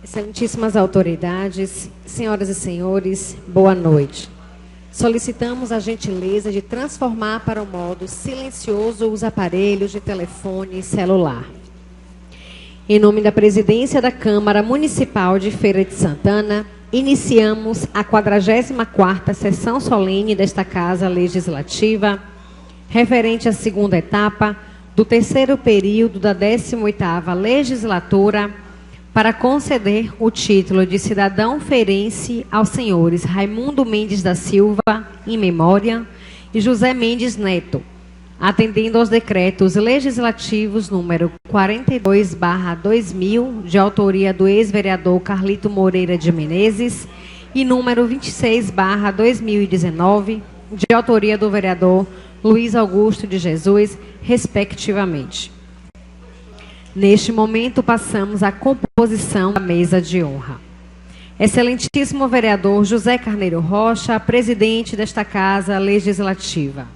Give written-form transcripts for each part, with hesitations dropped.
Excelentíssimas autoridades, senhoras e senhores, boa noite. Solicitamos a gentileza de transformar para o modo silencioso os aparelhos de telefone e celular. Em nome da Presidência da Câmara Municipal de Feira de Santana, iniciamos a 44ª sessão solene desta Casa Legislativa, referente à segunda etapa do terceiro período da 18ª Legislatura, para conceder o título de cidadão feirense aos senhores Raimundo Mendes da Silva, em memória, e José Mendes Neto, atendendo aos decretos legislativos número 42/2000, de autoria do ex-vereador Carlito Moreira de Menezes, e número 26/2019, de autoria do vereador Luiz Augusto de Jesus, respectivamente. Neste momento, passamos à composição da mesa de honra. Excelentíssimo vereador José Carneiro Rocha, presidente desta Casa Legislativa.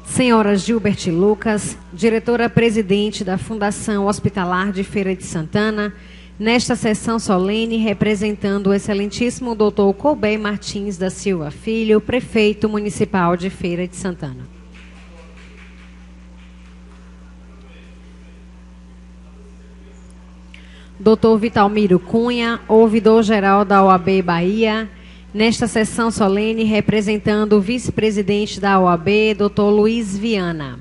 Senhora Gilbert Lucas, diretora-presidente da Fundação Hospitalar de Feira de Santana, nesta sessão solene representando o excelentíssimo doutor Colbert Martins da Silva Filho, prefeito municipal de Feira de Santana. Doutor Vitalmiro Cunha, ouvidor-geral da OAB Bahia, nesta sessão solene, representando o vice-presidente da OAB, Dr. Luiz Viana.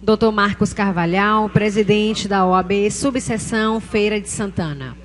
Dr. Marcos Carvalhal, presidente da OAB, subseção Feira de Santana.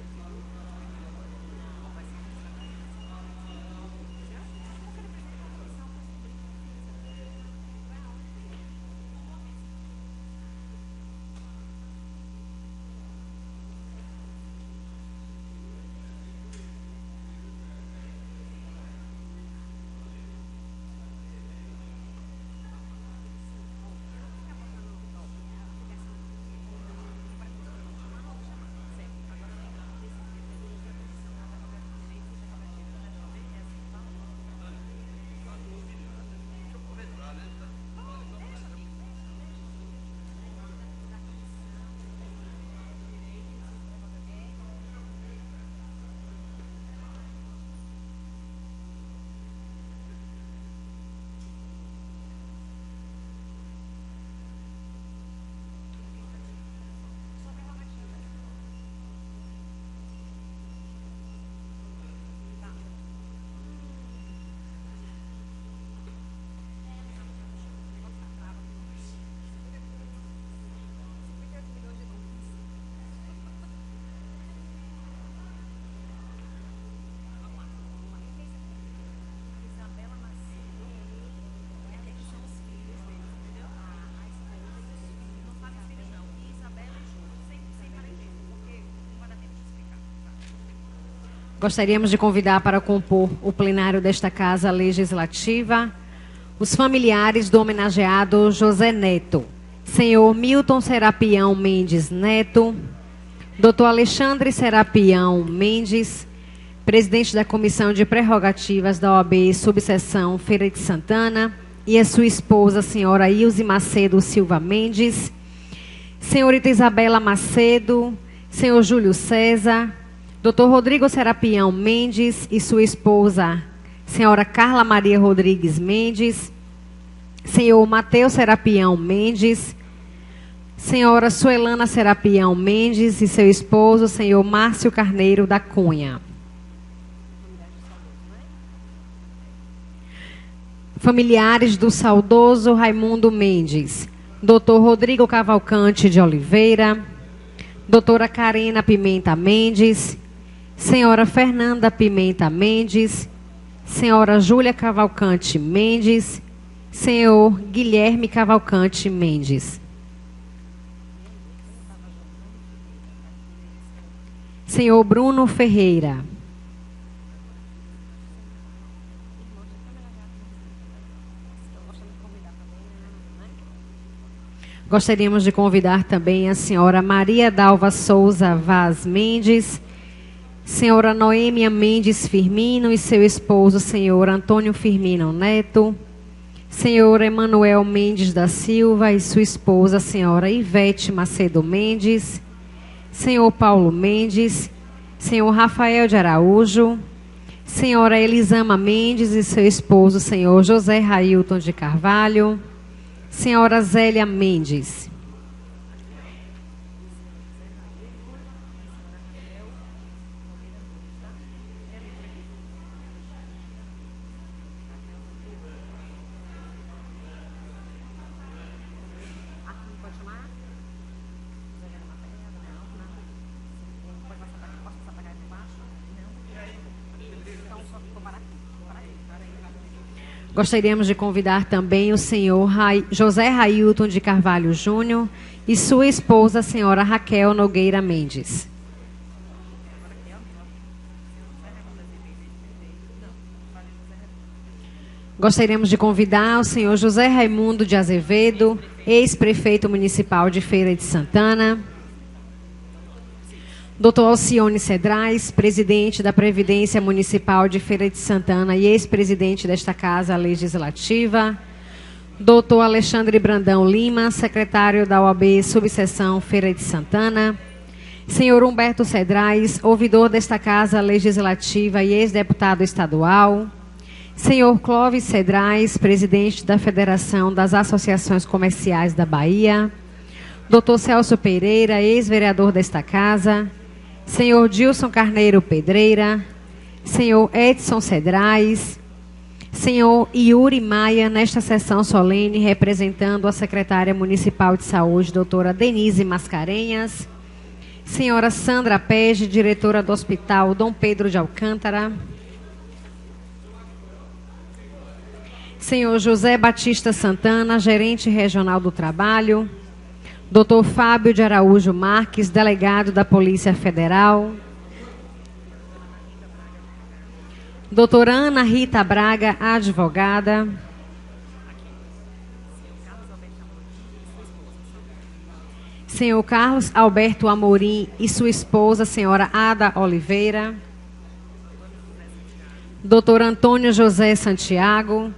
Gostaríamos de convidar para compor o plenário desta Casa Legislativa os familiares do homenageado José Neto, senhor Milton Serapião Mendes Neto, doutor Alexandre Serapião Mendes, presidente da Comissão de Prerrogativas da OAB Subseção Feira de Santana, e a sua esposa, senhora Ilse Macedo Silva Mendes, senhorita Isabela Macedo, senhor Júlio César, doutor Rodrigo Serapião Mendes e sua esposa, senhora Carla Maria Rodrigues Mendes, senhor Mateus Serapião Mendes, senhora Suelana Serapião Mendes e seu esposo, senhor Márcio Carneiro da Cunha. Familiares do saudoso Raimundo Mendes, doutor Rodrigo Cavalcante de Oliveira, doutora Karina Pimenta Mendes, senhora Fernanda Pimenta Mendes, senhora Júlia Cavalcante Mendes, senhor Guilherme Cavalcante Mendes. Senhor Bruno Ferreira. Gostaríamos de convidar também a senhora Maria Dalva Souza Vaz Mendes, senhora Noêmia Mendes Firmino e seu esposo, senhor Antônio Firmino Neto, senhor Emanuel Mendes da Silva e sua esposa, senhora Ivete Macedo Mendes, senhor Paulo Mendes, senhor Rafael de Araújo, senhora Elisama Mendes e seu esposo, senhor José Railton de Carvalho, senhora Zélia Mendes. Gostaríamos de convidar também o senhor José Railton de Carvalho Júnior e sua esposa, a senhora Raquel Nogueira Mendes. Gostaríamos de convidar o senhor José Raimundo de Azevedo, ex-prefeito municipal de Feira de Santana, doutor Alcione Cedrais, presidente da Previdência Municipal de Feira de Santana e ex-presidente desta Casa Legislativa, doutor Alexandre Brandão Lima, secretário da OAB Subseção Feira de Santana, senhor Humberto Cedrais, ouvidor desta Casa Legislativa e ex-deputado estadual, senhor Clóvis Cedrais, presidente da Federação das Associações Comerciais da Bahia, doutor Celso Pereira, ex-vereador desta Casa, senhor Dilson Carneiro Pedreira, senhor Edson Cedrais, senhor Yuri Maia, nesta sessão solene, representando a secretária municipal de saúde, doutora Denise Mascarenhas, senhora Sandra Pege, diretora do Hospital Dom Pedro de Alcântara, senhor José Batista Santana, gerente regional do trabalho, doutor Fábio de Araújo Marques, delegado da Polícia Federal, doutora Ana Rita Braga, advogada, senhor Carlos Alberto Amorim e sua esposa, senhora Ada Oliveira, doutor Antônio José Santiago,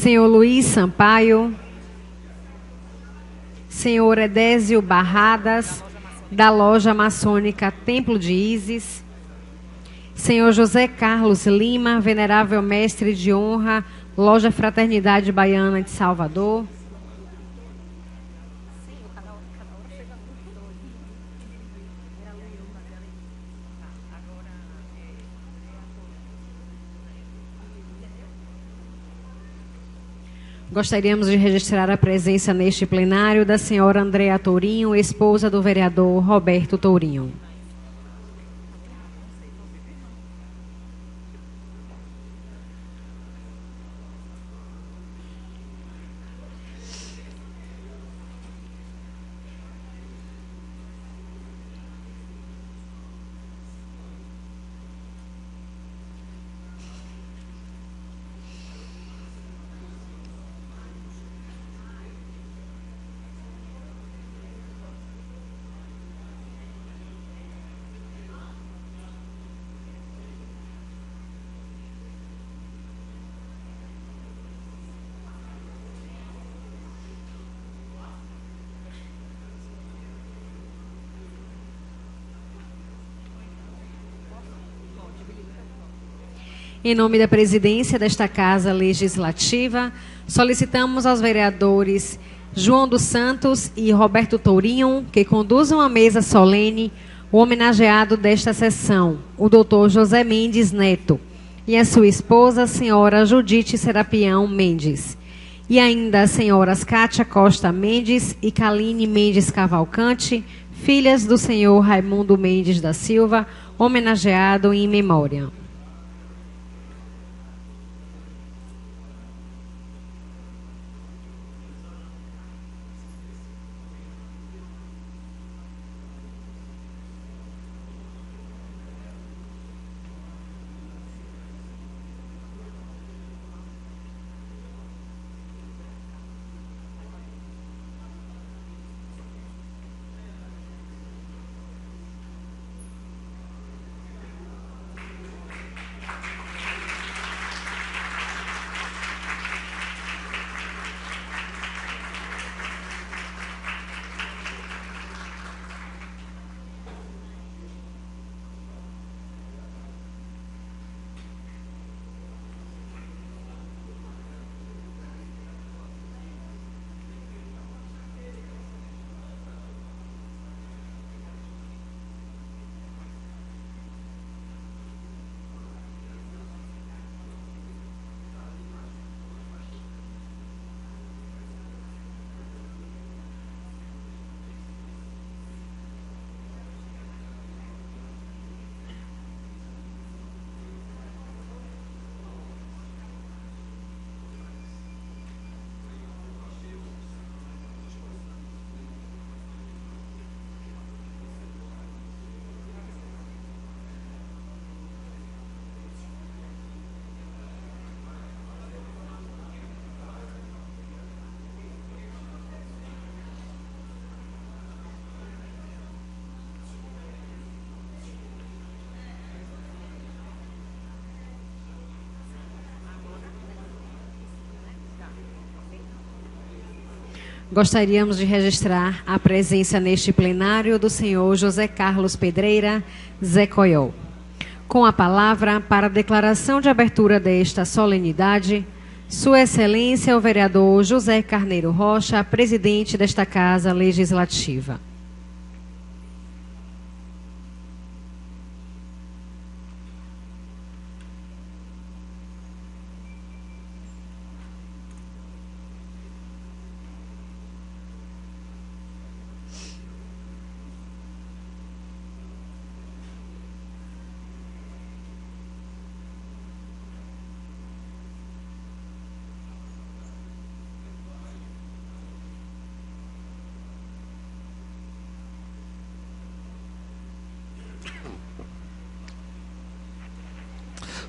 senhor Luiz Sampaio, senhor Edésio Barradas, da loja maçônica Templo de Ísis, senhor José Carlos Lima, venerável mestre de honra, loja Fraternidade Baiana de Salvador, gostaríamos de registrar a presença neste plenário da senhora Andréa Tourinho, esposa do vereador Roberto Tourinho. Em nome da presidência desta Casa Legislativa, solicitamos aos vereadores João dos Santos e Roberto Tourinho que conduzam a mesa solene o homenageado desta sessão, o doutor José Mendes Neto, e a sua esposa, a senhora Judite Serapião Mendes. E ainda as senhoras Cátia Costa Mendes e Kaline Mendes Cavalcante, filhas do senhor Raimundo Mendes da Silva, homenageado em memória. Gostaríamos de registrar a presença neste plenário do senhor José Carlos Pedreira Zé Coiol. Com a palavra, para a declaração de abertura desta solenidade, Sua Excelência o vereador José Carneiro Rocha, presidente desta Casa Legislativa.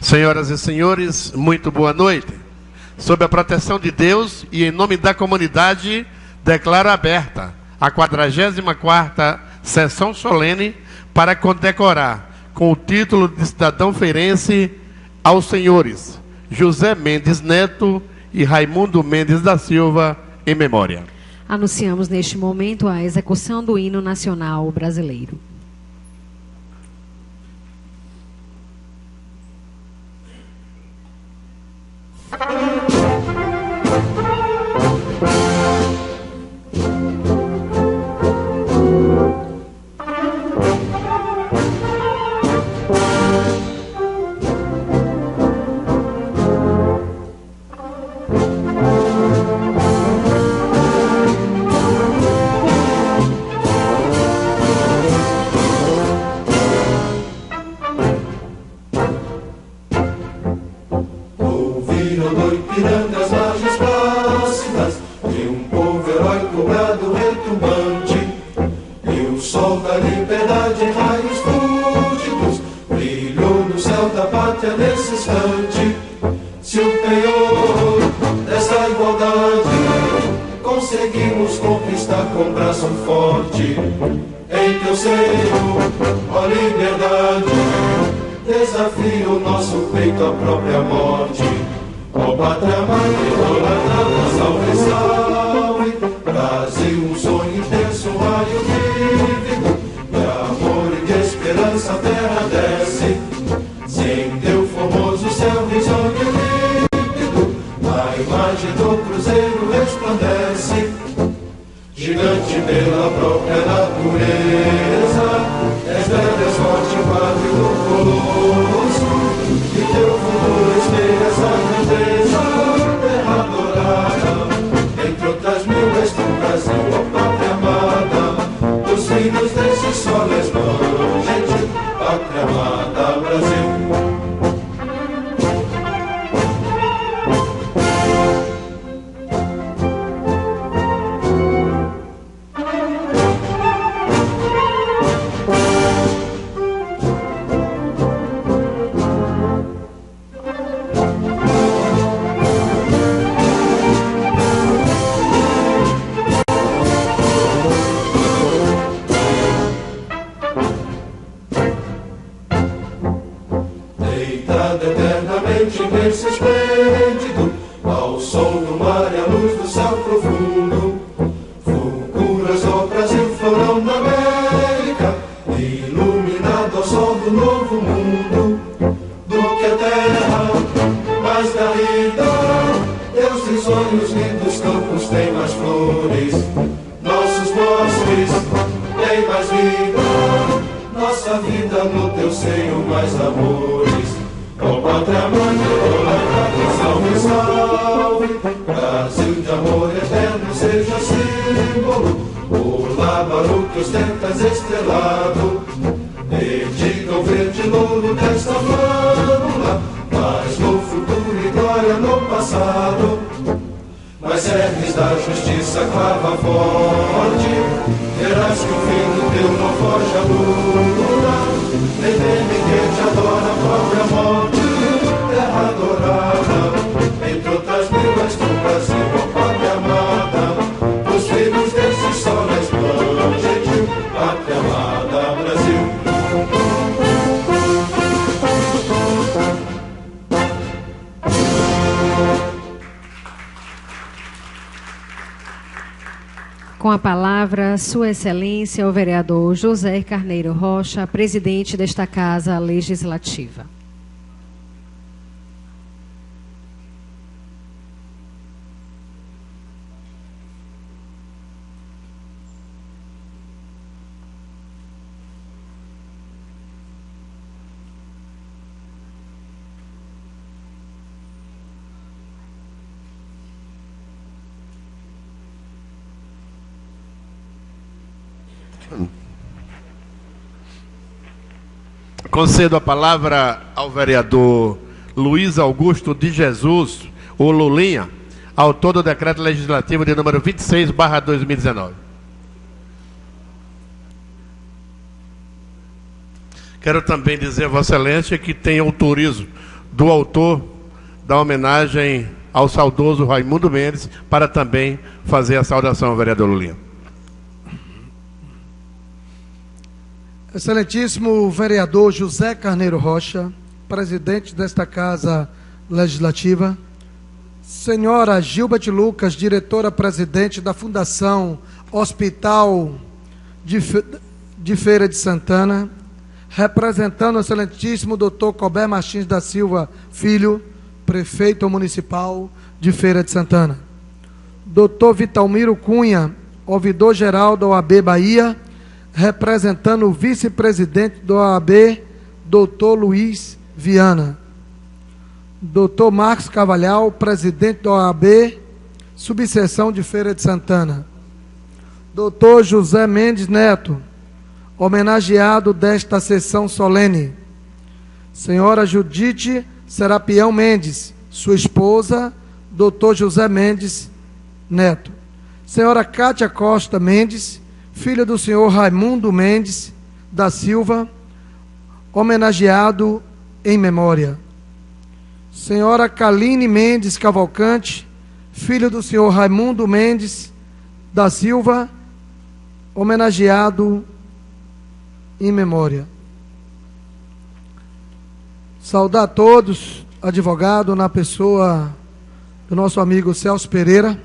Senhoras e senhores, muito boa noite. Sob a proteção de Deus e em nome da comunidade, declaro aberta a 44ª sessão solene para condecorar com o título de cidadão feirense aos senhores José Mendes Neto e Raimundo Mendes da Silva, em memória. Anunciamos neste momento a execução do hino nacional brasileiro. Sem teu formoso céu fonte pela própria natureza, és grande, és forte, quase do colosso, e teu futuro espelhas a grandeza, terra adorada, entre outras mil és tu, Brasil, ó pátria amada, os filhos desse sol és gente, pátria amada, Brasil. Imenso esplêndido, ao som do mar e à luz do céu profundo, fulguras do Brasil, florão da América, iluminado ao sol do novo mundo, do que a terra mais garrida, Deus tem sonhos lindos, campos tem mais flores, nossos bosques têm mais vida, nossa vida no teu seio mais amores. Ó pátria mãe, salve, salve, Brasil de amor eterno seja símbolo, o lábaro que ostentas estrelado, dedica o verde louro desta flâmula, mas no futuro e glória no passado, mas cernes da justiça clava forte, verás que o fim do teu não foge a luta, nem teme quem te adora a própria morte, terra adorada, entre outras mil és tu, Brasil, ó pátria amada, os filhos desse sol és gentil, pátria amada, Brasil. Com a palavra, Sua Excelência, o vereador José Carneiro Rocha, presidente desta Casa Legislativa. Concedo a palavra ao vereador Luiz Augusto de Jesus, o Lulinha, autor do decreto legislativo de número 26/2019. Quero também dizer a Vossa Excelência que tem autorizo do autor da homenagem ao saudoso Raimundo Mendes para também fazer a saudação ao vereador Lulinha. Excelentíssimo vereador José Carneiro Rocha, presidente desta Casa Legislativa, senhora Gilbert Lucas, diretora-presidente da Fundação Hospital de Feira de Santana, representando o excelentíssimo doutor Colbert Martins da Silva Filho, prefeito municipal de Feira de Santana, doutor Vitalmiro Cunha, ouvidor-geral da OAB Bahia, representando o vice-presidente da OAB, doutor Luiz Viana, doutor Marcos Cavalhal, presidente da OAB, subseção de Feira de Santana, doutor José Mendes Neto, homenageado desta sessão solene, senhora Judite Serapião Mendes, sua esposa, doutor José Mendes Neto, senhora Cátia Costa Mendes, filha do senhor Raimundo Mendes da Silva, homenageado em memória. Senhora Kaline Mendes Cavalcante, filha do senhor Raimundo Mendes da Silva, homenageado em memória. Saudar a todos, advogado, na pessoa do nosso amigo Celso Pereira,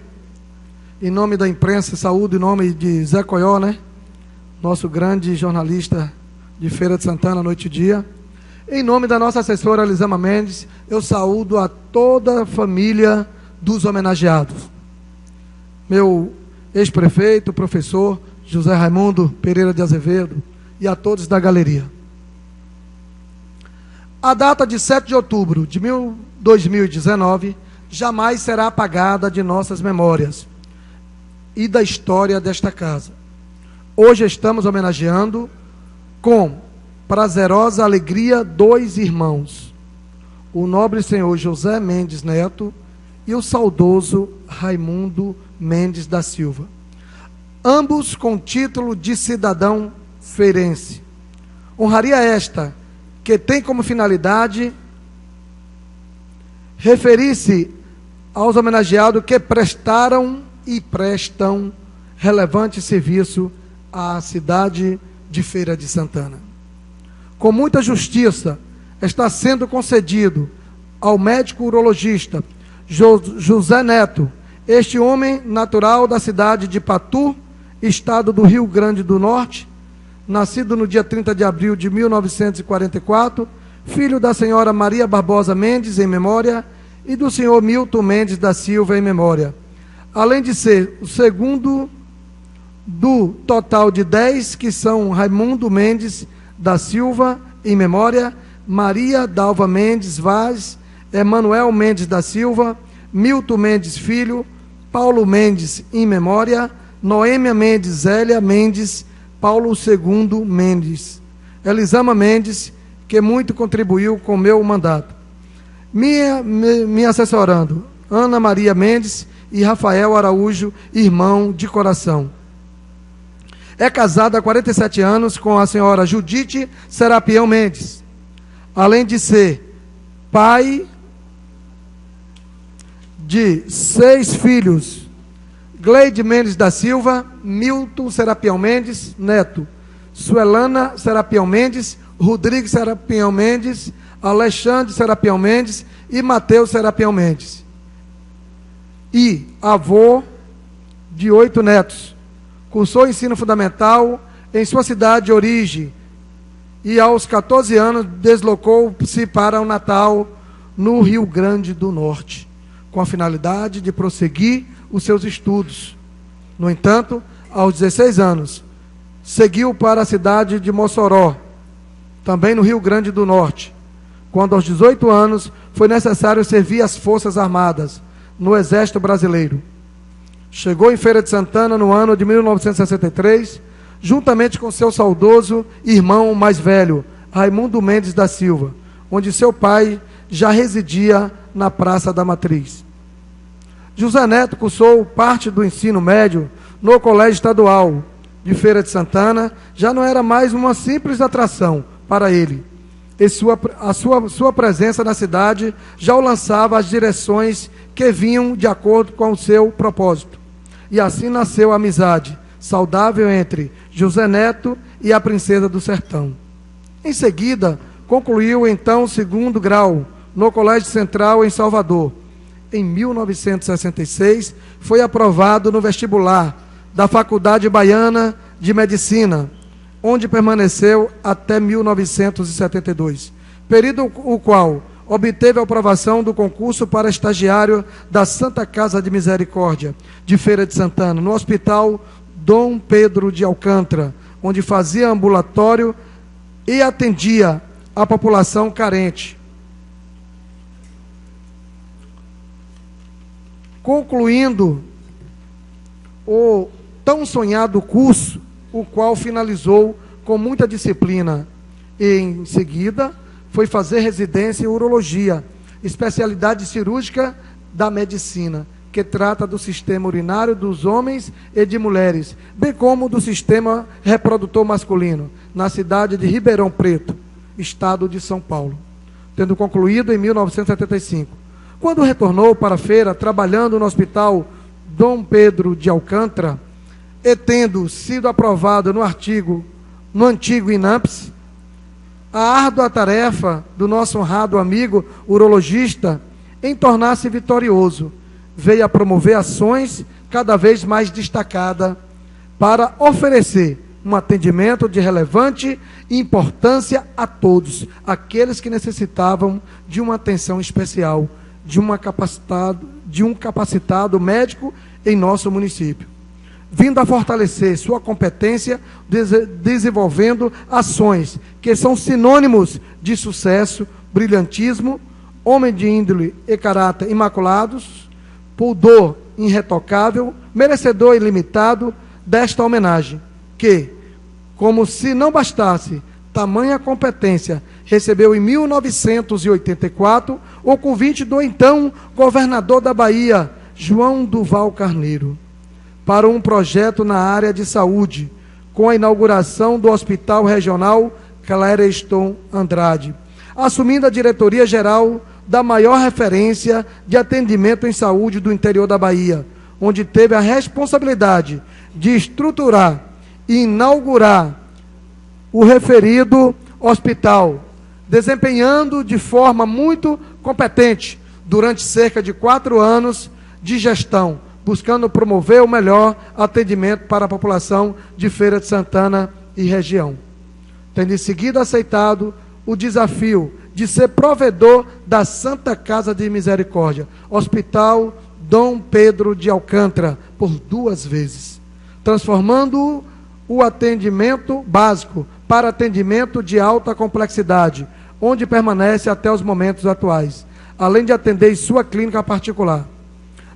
em nome da imprensa, saúde, em nome de Zé Coió, nosso grande jornalista de Feira de Santana, noite e dia. Em nome da nossa assessora Elisama Mendes, eu saúdo a toda a família dos homenageados. Meu ex-prefeito, professor José Raimundo Pereira de Azevedo e a todos da galeria. A data de 7 de outubro de 2019 jamais será apagada de nossas memórias e da história desta casa. Hoje estamos homenageando com prazerosa alegria 2 irmãos, o nobre senhor José Mendes Neto e o saudoso Raimundo Mendes da Silva, ambos com título de cidadão feirense. Honraria esta que tem como finalidade referir-se aos homenageados que prestaram e prestam relevante serviço à cidade de Feira de Santana. Com muita justiça, está sendo concedido ao médico urologista José Neto, este homem natural da cidade de Patu, estado do Rio Grande do Norte, nascido no dia 30 de abril de 1944, filho da senhora Maria Barbosa Mendes, em memória, e do senhor Milton Mendes da Silva, em memória. Além de ser o segundo do total de 10, que são Raimundo Mendes da Silva, em memória, Maria Dalva Mendes Vaz, Emanuel Mendes da Silva, Milton Mendes Filho, Paulo Mendes, em memória, Noêmia Mendes Zélia Mendes, Paulo II Mendes, Elisama Mendes, que muito contribuiu com o meu mandato. Me assessorando, Ana Maria Mendes e Rafael Araújo, irmão de coração. É casada há 47 anos com a senhora Judite Serapião Mendes, além de ser pai de 6 filhos: Gleide Mendes da Silva, Milton Serapião Mendes, neto, Suelana Serapião Mendes, Rodrigues Serapião Mendes, Alexandre Serapião Mendes e Mateus Serapião Mendes. E avô de 8 netos. Cursou ensino fundamental em sua cidade de origem e aos 14 anos deslocou-se para o Natal, no Rio Grande do Norte, com a finalidade de prosseguir os seus estudos. No entanto, aos 16 anos, seguiu para a cidade de Mossoró, também no Rio Grande do Norte, quando aos 18 anos foi necessário servir as Forças Armadas no Exército Brasileiro. Chegou em Feira de Santana no ano de 1963, juntamente com seu saudoso irmão mais velho, Raimundo Mendes da Silva, onde seu pai já residia na Praça da Matriz. José Neto cursou parte do ensino médio no Colégio Estadual de Feira de Santana. Já não era mais uma simples atração para ele, e sua presença na cidade já o lançava às direções que vinham de acordo com o seu propósito. E assim nasceu a amizade saudável entre José Neto e a Princesa do Sertão. Em seguida, concluiu então o 2º grau no Colégio Central em Salvador. Em 1966, foi aprovado no vestibular da Faculdade Baiana de Medicina, onde permaneceu até 1972, período o qual obteve a aprovação do concurso para estagiário da Santa Casa de Misericórdia de Feira de Santana, no Hospital Dom Pedro de Alcântara, onde fazia ambulatório e atendia a população carente. Concluindo o tão sonhado curso, o qual finalizou com muita disciplina. E, em seguida, foi fazer residência em urologia, especialidade cirúrgica da medicina, que trata do sistema urinário dos homens e de mulheres, bem como do sistema reprodutor masculino, na cidade de Ribeirão Preto, estado de São Paulo, tendo concluído em 1975. Quando retornou para a feira, trabalhando no Hospital Dom Pedro de Alcântara, e tendo sido aprovado no antigo INAMPS, a árdua tarefa do nosso honrado amigo urologista em tornar-se vitorioso, veio a promover ações cada vez mais destacadas para oferecer um atendimento de relevante importância a todos aqueles que necessitavam de uma atenção especial, de um capacitado médico em nosso município. vindo a fortalecer sua competência, desenvolvendo ações que são sinônimos de sucesso, brilhantismo, homem de índole e caráter imaculados, pudor irretocável, merecedor ilimitado desta homenagem, que, como se não bastasse tamanha competência, recebeu em 1984 o convite do então governador da Bahia, João Duval Carneiro, para um projeto na área de saúde, com a inauguração do Hospital Regional Clériston Andrade, assumindo a diretoria geral da maior referência de atendimento em saúde do interior da Bahia, onde teve a responsabilidade de estruturar e inaugurar o referido hospital, desempenhando de forma muito competente durante cerca de 4 anos de gestão, buscando promover o melhor atendimento para a população de Feira de Santana e região. Tendo em seguida aceitado o desafio de ser provedor da Santa Casa de Misericórdia, Hospital Dom Pedro de Alcântara, por 2 vezes, transformando o atendimento básico para atendimento de alta complexidade, onde permanece até os momentos atuais, além de atender em sua clínica particular.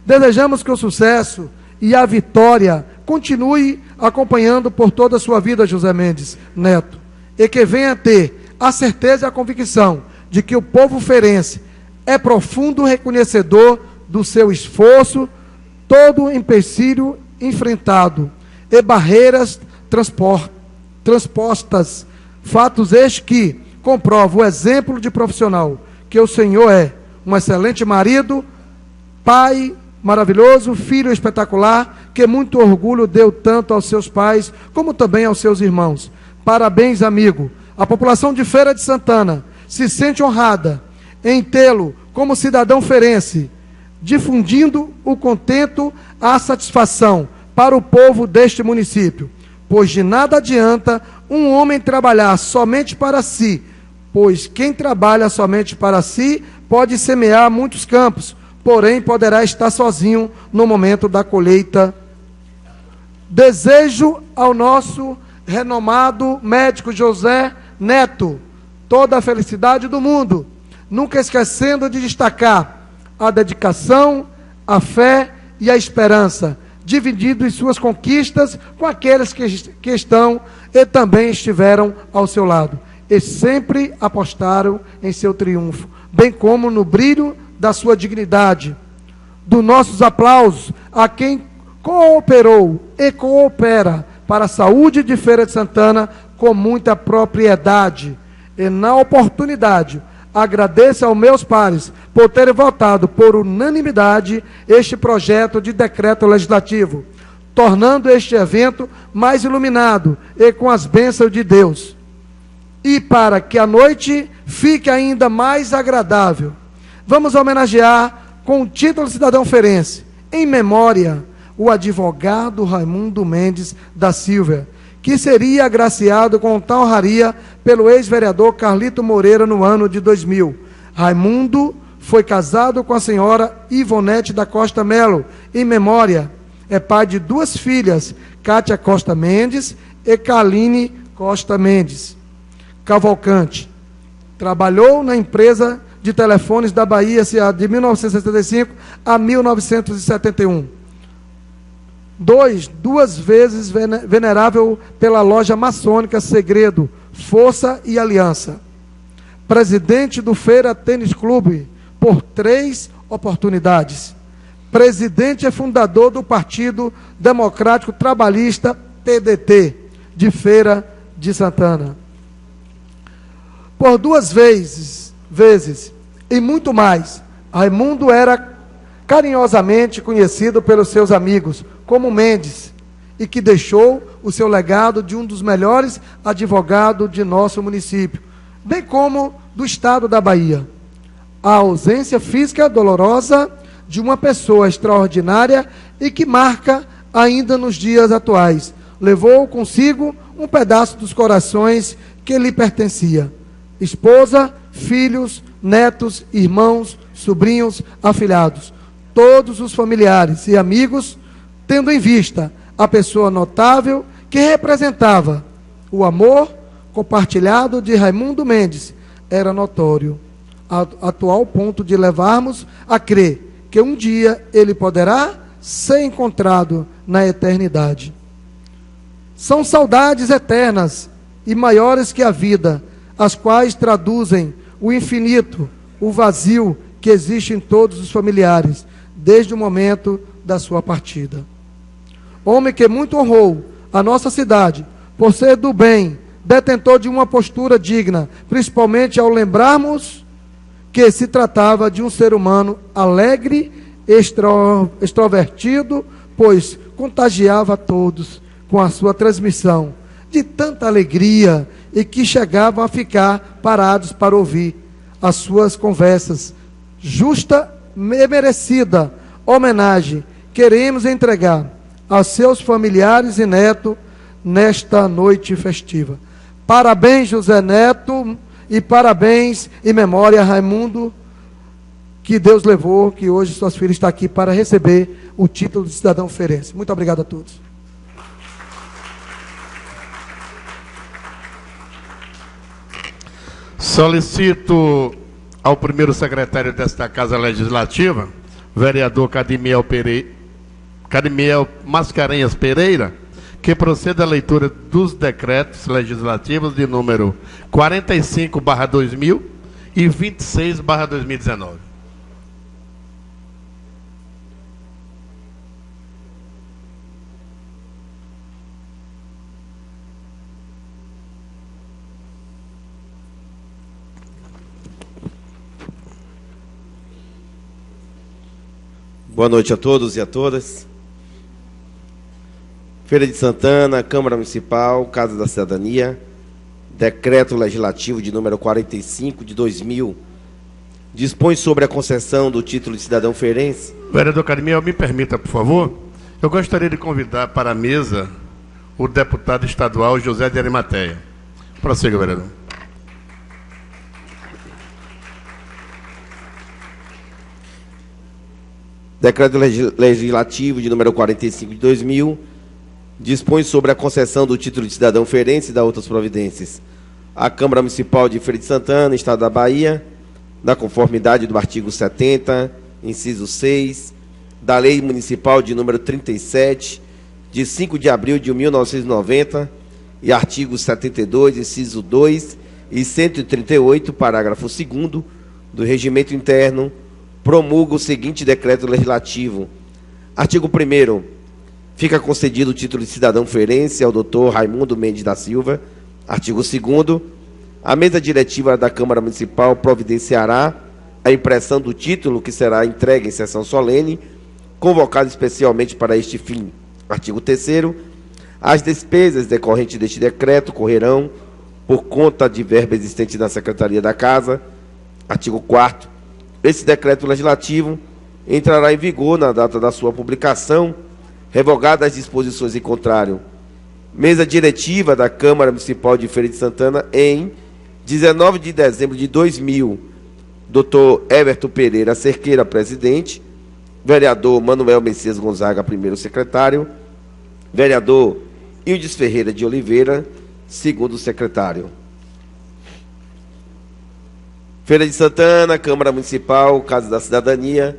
Desejamos que o sucesso e a vitória continue acompanhando por toda a sua vida, José Mendes Neto, e que venha ter a certeza e a convicção de que o povo feirense é profundo reconhecedor do seu esforço, todo empecilho enfrentado e barreiras transpostas, fatos estes que comprovam o exemplo de profissional que o Senhor é, um excelente marido, pai maravilhoso, filho espetacular, que muito orgulho deu tanto aos seus pais, como também aos seus irmãos. Parabéns, amigo. A população de Feira de Santana se sente honrada em tê-lo como cidadão feirense, difundindo o contento, a satisfação para o povo deste município, pois de nada adianta um homem trabalhar somente para si, pois quem trabalha somente para si pode semear muitos campos, porém poderá estar sozinho no momento da colheita. Desejo ao nosso renomado médico José Neto toda a felicidade do mundo, nunca esquecendo de destacar a dedicação, a fé e a esperança, dividindo em suas conquistas com aqueles que estão e também estiveram ao seu lado, e sempre apostaram em seu triunfo, bem como no brilho da sua dignidade. Dos nossos aplausos a quem cooperou e coopera para a saúde de Feira de Santana com muita propriedade. E na oportunidade, agradeço aos meus pares por terem votado por unanimidade este projeto de decreto legislativo, tornando este evento mais iluminado e com as bênçãos de Deus. E para que a noite fique ainda mais agradável, vamos homenagear com o título de cidadão feirense, em memória, o advogado Raimundo Mendes da Silva, que seria agraciado com tal honraria pelo ex-vereador Carlito Moreira no ano de 2000. Raimundo foi casado com a senhora Ivonete da Costa Melo, em memória. É pai de 2 filhas, Cátia Costa Mendes e Kaline Costa Mendes Cavalcante. Trabalhou na empresa de telefones da Bahia de 1975 a 1971. 2 vezes venerável pela loja maçônica Segredo, Força e Aliança. Presidente do Feira Tênis Clube por 3 oportunidades. Presidente e fundador do Partido Democrático Trabalhista, PDT, de Feira de Santana. Por 2 vezes e muito mais, Raimundo era carinhosamente conhecido pelos seus amigos como Mendes, e que deixou o seu legado de um dos melhores advogados de nosso município, bem como do estado da Bahia. A ausência física dolorosa de uma pessoa extraordinária e que marca ainda nos dias atuais, levou consigo um pedaço dos corações que lhe pertencia. Esposa, filhos, netos, irmãos, sobrinhos, afilhados, todos os familiares e amigos, tendo em vista a pessoa notável que representava o amor compartilhado de Raimundo Mendes era notório, atual ponto de levarmos a crer que um dia ele poderá ser encontrado na eternidade. São saudades eternas e maiores que a vida, as quais traduzem o infinito, o vazio que existe em todos os familiares, desde o momento da sua partida. Homem que muito honrou a nossa cidade, por ser do bem, detentor de uma postura digna, principalmente ao lembrarmos que se tratava de um ser humano alegre, extrovertido, pois contagiava a todos com a sua transmissão de tanta alegria e que chegavam a ficar parados para ouvir as suas conversas. Justa e merecida homenagem queremos entregar aos seus familiares e netos nesta noite festiva. Parabéns, José Neto, e parabéns em memória a Raimundo, que Deus levou, que hoje suas filhas estão aqui para receber o título de cidadão feirense. Muito obrigado a todos. Solicito ao primeiro secretário desta Casa Legislativa, vereador Cadmiel Mascarenhas Pereira, que proceda à leitura dos decretos legislativos de número 45/2000 e 26/2019. Boa noite a todos e a todas. Feira de Santana, Câmara Municipal, Casa da Cidadania, Decreto Legislativo de número 45 de 2000, dispõe sobre a concessão do título de cidadão feirense. Vereador Cadmiel, me permita, por favor. Eu gostaria de convidar para a mesa o deputado estadual José de Arimateia. Prossiga, vereador. Decreto Legislativo de número 45 de 2000, dispõe sobre a concessão do título de cidadão feirense e da outras providências. A Câmara Municipal de Feira de Santana, Estado da Bahia, na conformidade do artigo 70, inciso 6, da Lei Municipal de número 37, de 5 de abril de 1990, e artigo 72, inciso 2 e 138, parágrafo 2º, do Regimento Interno, promulga o seguinte decreto legislativo. Artigo 1º. Fica concedido o título de cidadão feirense ao Dr. Raimundo Mendes da Silva. Artigo 2º. A mesa diretiva da Câmara Municipal providenciará a impressão do título, que será entregue em sessão solene, convocado especialmente para este fim. Artigo 3º. As despesas decorrentes deste decreto correrão por conta de verba existente na Secretaria da Casa. Artigo 4º. Esse decreto legislativo entrará em vigor na data da sua publicação, revogadas as disposições em contrário. Mesa diretiva da Câmara Municipal de Feira de Santana em 19 de dezembro de 2000. Dr. Everton Pereira Cerqueira, presidente. Vereador Manuel Messias Gonzaga, primeiro secretário. Vereador Ildes Ferreira de Oliveira, segundo secretário. Feira de Santana, Câmara Municipal, Casa da Cidadania,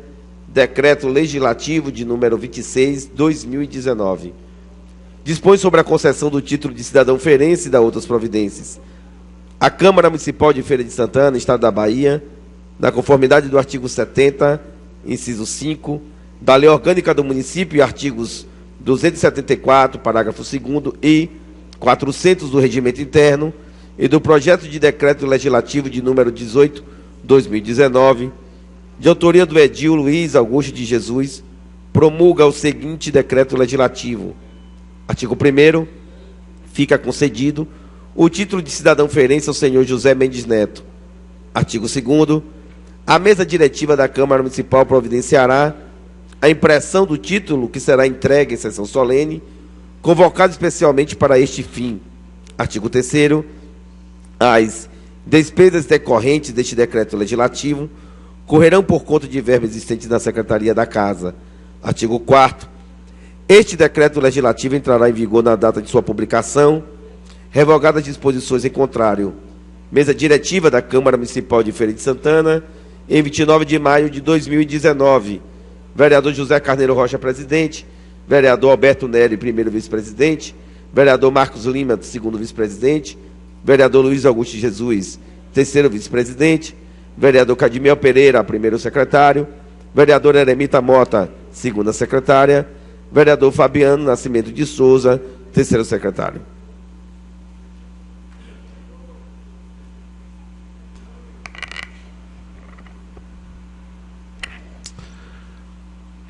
Decreto Legislativo de número 26, 2019. Dispõe sobre a concessão do título de cidadão feirense e da outras providências. A Câmara Municipal de Feira de Santana, Estado da Bahia, na conformidade do artigo 70, inciso 5, da Lei Orgânica do Município e artigos 274, parágrafo 2º e 400 do Regimento Interno, e do projeto de decreto legislativo de número 18, 2019, de autoria do edil Luiz Augusto de Jesus, promulga o seguinte decreto legislativo. Artigo 1º. Fica concedido o título de cidadão feirense ao senhor José Mendes Neto. Artigo 2º. A mesa diretiva da Câmara Municipal providenciará a impressão do título, que será entregue em sessão solene, convocado especialmente para este fim. Artigo 3º. As despesas decorrentes deste decreto legislativo correrão por conta de verba existente na Secretaria da Casa. Artigo 4º. Este decreto legislativo entrará em vigor na data de sua publicação, revogadas as disposições em contrário. Mesa diretiva da Câmara Municipal de Feira de Santana, em 29 de maio de 2019. Vereador José Carneiro Rocha, presidente. Vereador Alberto Nery, primeiro vice-presidente. Vereador Marcos Lima, segundo vice-presidente. Vereador Luiz Augusto Jesus, terceiro vice-presidente. Vereador Cadmiel Pereira, primeiro secretário. Vereador Eremita Mota, segunda secretária. Vereador Fabiano Nascimento de Souza, terceiro secretário.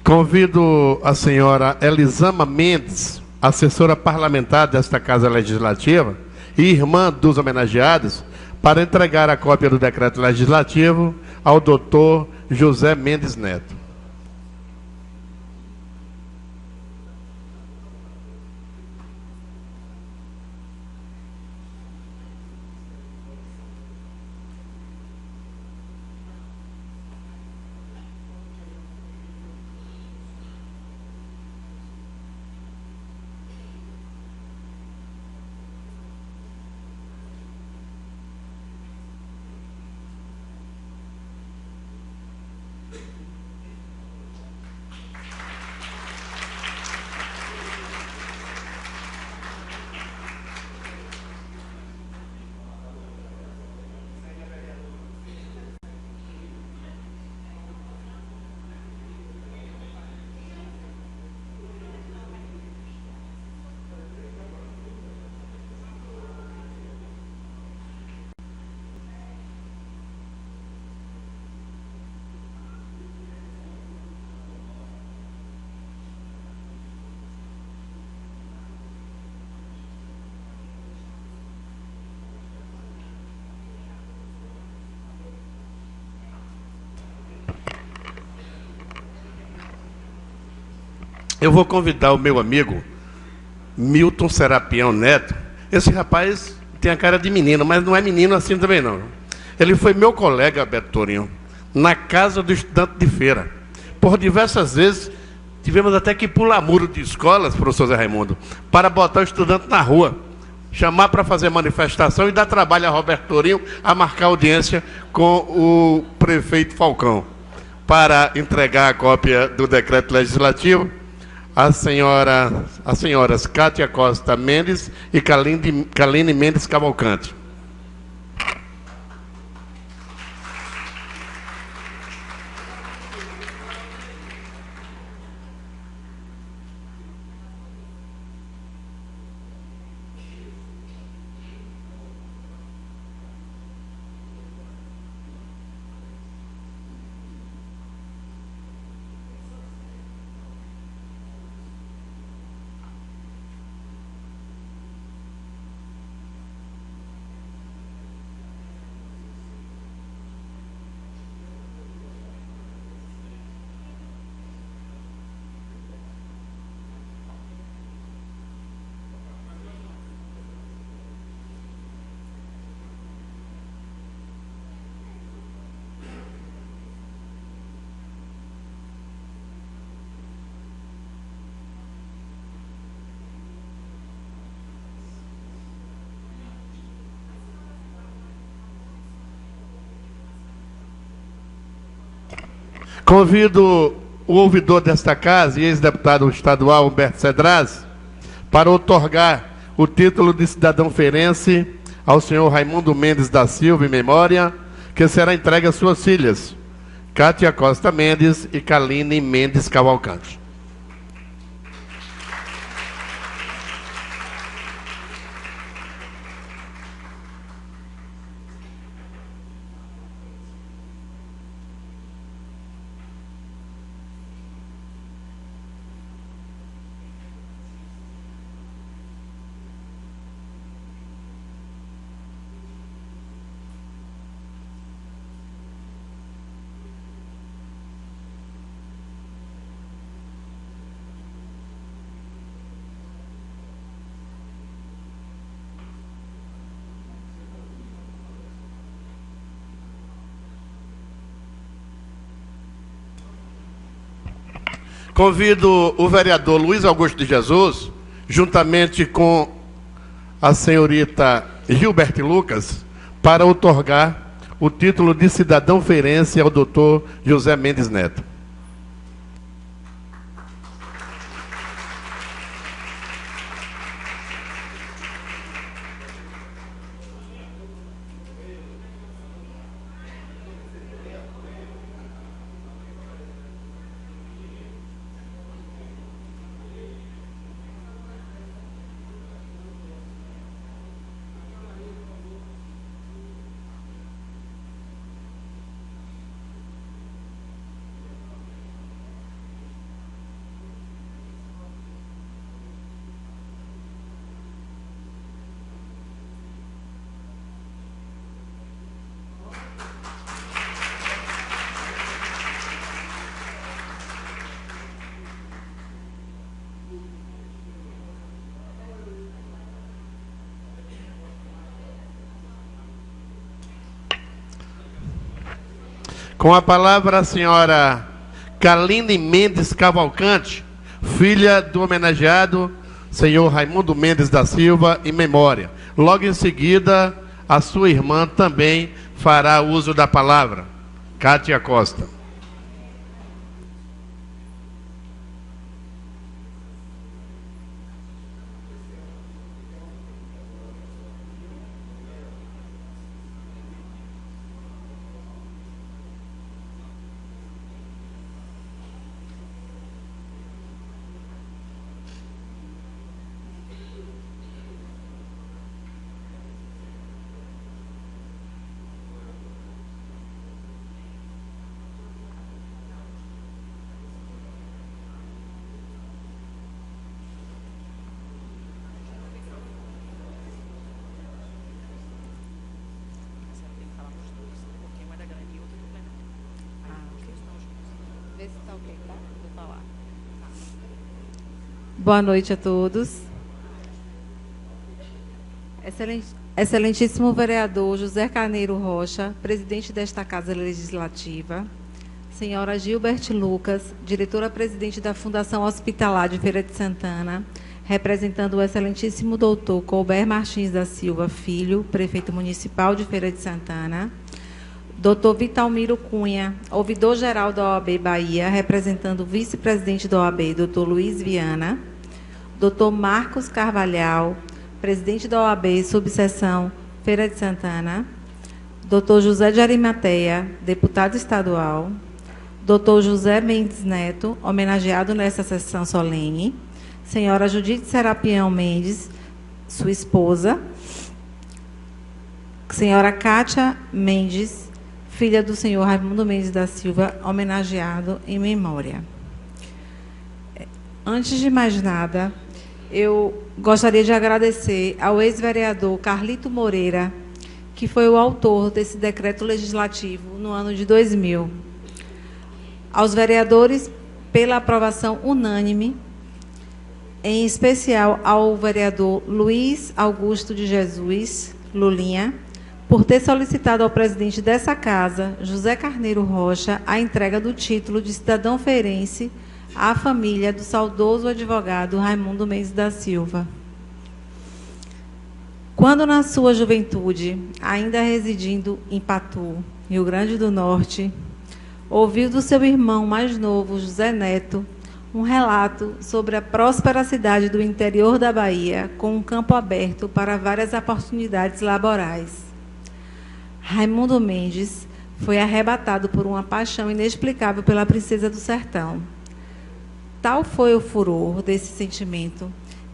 Convido a senhora Elisama Mendes, assessora parlamentar desta Casa Legislativa e irmã dos homenageados, para entregar a cópia do decreto legislativo ao doutor José Mendes Neto. Eu vou convidar o meu amigo Milton Serapião Neto. Esse rapaz tem a cara de menino, mas não é menino assim também não. Ele foi meu colega, Beto Torinho, na casa do estudante de feira. Por diversas vezes, tivemos até que pular muro de escolas, professor Zé Raimundo, para botar o estudante na rua, chamar para fazer manifestação e dar trabalho a Roberto Torinho a marcar audiência com o prefeito Falcão, para entregar a cópia do decreto legislativo as senhoras Cátia Costa Mendes e Kaline Mendes Cavalcante. Convido o ouvidor desta casa e ex-deputado estadual Humberto Cedraz para outorgar o título de cidadão feirense ao senhor Raimundo Mendes da Silva, em memória, que será entregue às suas filhas, Cátia Costa Mendes e Kaline Mendes Cavalcante. Convido o vereador Luiz Augusto de Jesus, juntamente com a senhorita Gilberte Lucas, para outorgar o título de cidadão feirense ao doutor José Mendes Neto. Com a palavra a senhora Kaline Mendes Cavalcante, filha do homenageado senhor Raimundo Mendes da Silva, em memória. Logo em seguida, a sua irmã também fará uso da palavra. Cátia Costa. Boa noite a todos. Excelentíssimo vereador José Carneiro Rocha, presidente desta Casa Legislativa, senhora Gilberte Lucas, diretora-presidente da Fundação Hospitalar de Feira de Santana, representando o excelentíssimo doutor Colbert Martins da Silva Filho, prefeito municipal de Feira de Santana, doutor Vitalmiro Cunha, ouvidor-geral da OAB Bahia, representando o vice-presidente da OAB, doutor Luiz Viana, doutor Marcos Carvalhal, presidente da OAB, subseção Feira de Santana, doutor José de Arimateia, deputado estadual, doutor José Mendes Neto, homenageado nesta sessão solene, senhora Judite Serapião Mendes, sua esposa, senhora Cátia Mendes, filha do senhor Raimundo Mendes da Silva, homenageado em memória. Antes de mais nada, eu gostaria de agradecer ao ex-vereador Carlito Moreira, que foi o autor desse decreto legislativo no ano de 2000. Aos vereadores pela aprovação unânime, em especial ao vereador Luiz Augusto de Jesus, Lulinha, por ter solicitado ao presidente dessa casa, José Carneiro Rocha, a entrega do título de cidadão feirense à família do saudoso advogado Raimundo Mendes da Silva. Quando, na sua juventude, ainda residindo em Patu, Rio Grande do Norte, ouviu do seu irmão mais novo, José Neto, um relato sobre a próspera cidade do interior da Bahia, com um campo aberto para várias oportunidades laborais. Raimundo Mendes foi arrebatado por uma paixão inexplicável pela princesa do sertão. Tal foi o furor desse sentimento